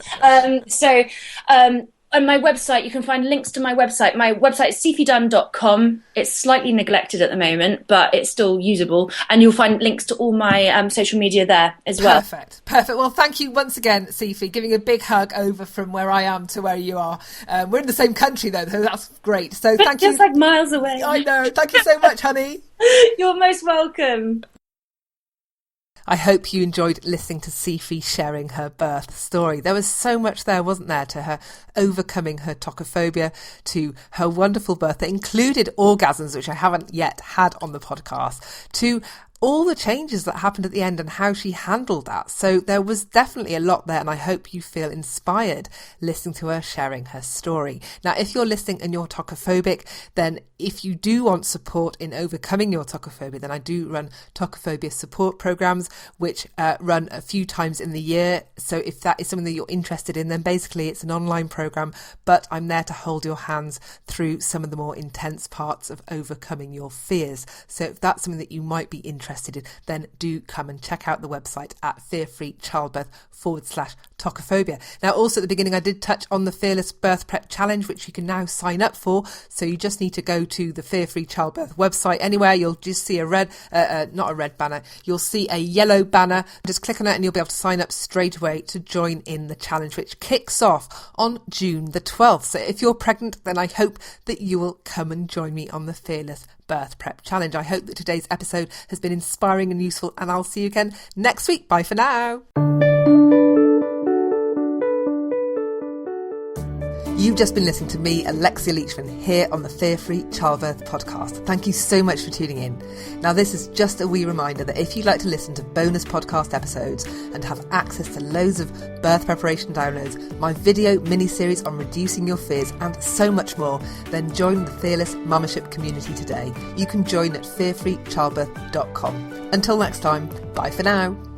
On my website, you can find links to my website. My website is ceefeedunn.com. It's slightly neglected at the moment, but it's still usable. And you'll find links to all my social media there as well. Perfect. Well, thank you once again, Cee Fee, giving a big hug over from where I am to where you are. We're in the same country, though, so that's great. So thank you. Just like miles away. I know. Thank you so much, honey. You're most welcome. I hope you enjoyed listening to Cee Fee sharing her birth story. There was so much there, wasn't there, to her overcoming her tokophobia, to her wonderful birth that included orgasms, which I haven't yet had on the podcast, to all the changes that happened at the end and how she handled that. So there was definitely a lot there, and I hope you feel inspired listening to her sharing her story. Now, if you're listening and you're tokophobic, then if you do want support in overcoming your tokophobia, then I do run tokophobia support programs, which run a few times in the year. So if that is something that you're interested in, then basically it's an online program, but I'm there to hold your hands through some of the more intense parts of overcoming your fears. So if that's something that you might be interested in, then do come and check out the website at fearfreechildbirth.com/tokophobia. Now, also at the beginning, I did touch on the Fearless Birth Prep Challenge, which you can now sign up for. So you just need to go to the Fear Free Childbirth website. Anywhere, you'll just see a not a red banner, you'll see a yellow banner. Just click on it and you'll be able to sign up straight away to join in the challenge, which kicks off on June the 12th. So if you're pregnant, then I hope that you will come and join me on the Fearless Birth Prep Challenge. I hope that today's episode has been inspiring and useful, and I'll see you again next week. Bye for now. You've just been listening to me, Alexia Leachman, here on the Fear Free Childbirth podcast. Thank you so much for tuning in. Now, this is just a wee reminder that if you'd like to listen to bonus podcast episodes and have access to loads of birth preparation downloads, my video mini-series on reducing your fears and so much more, then join the Fearless Mummership community today. You can join at fearfreechildbirth.com. Until next time, bye for now.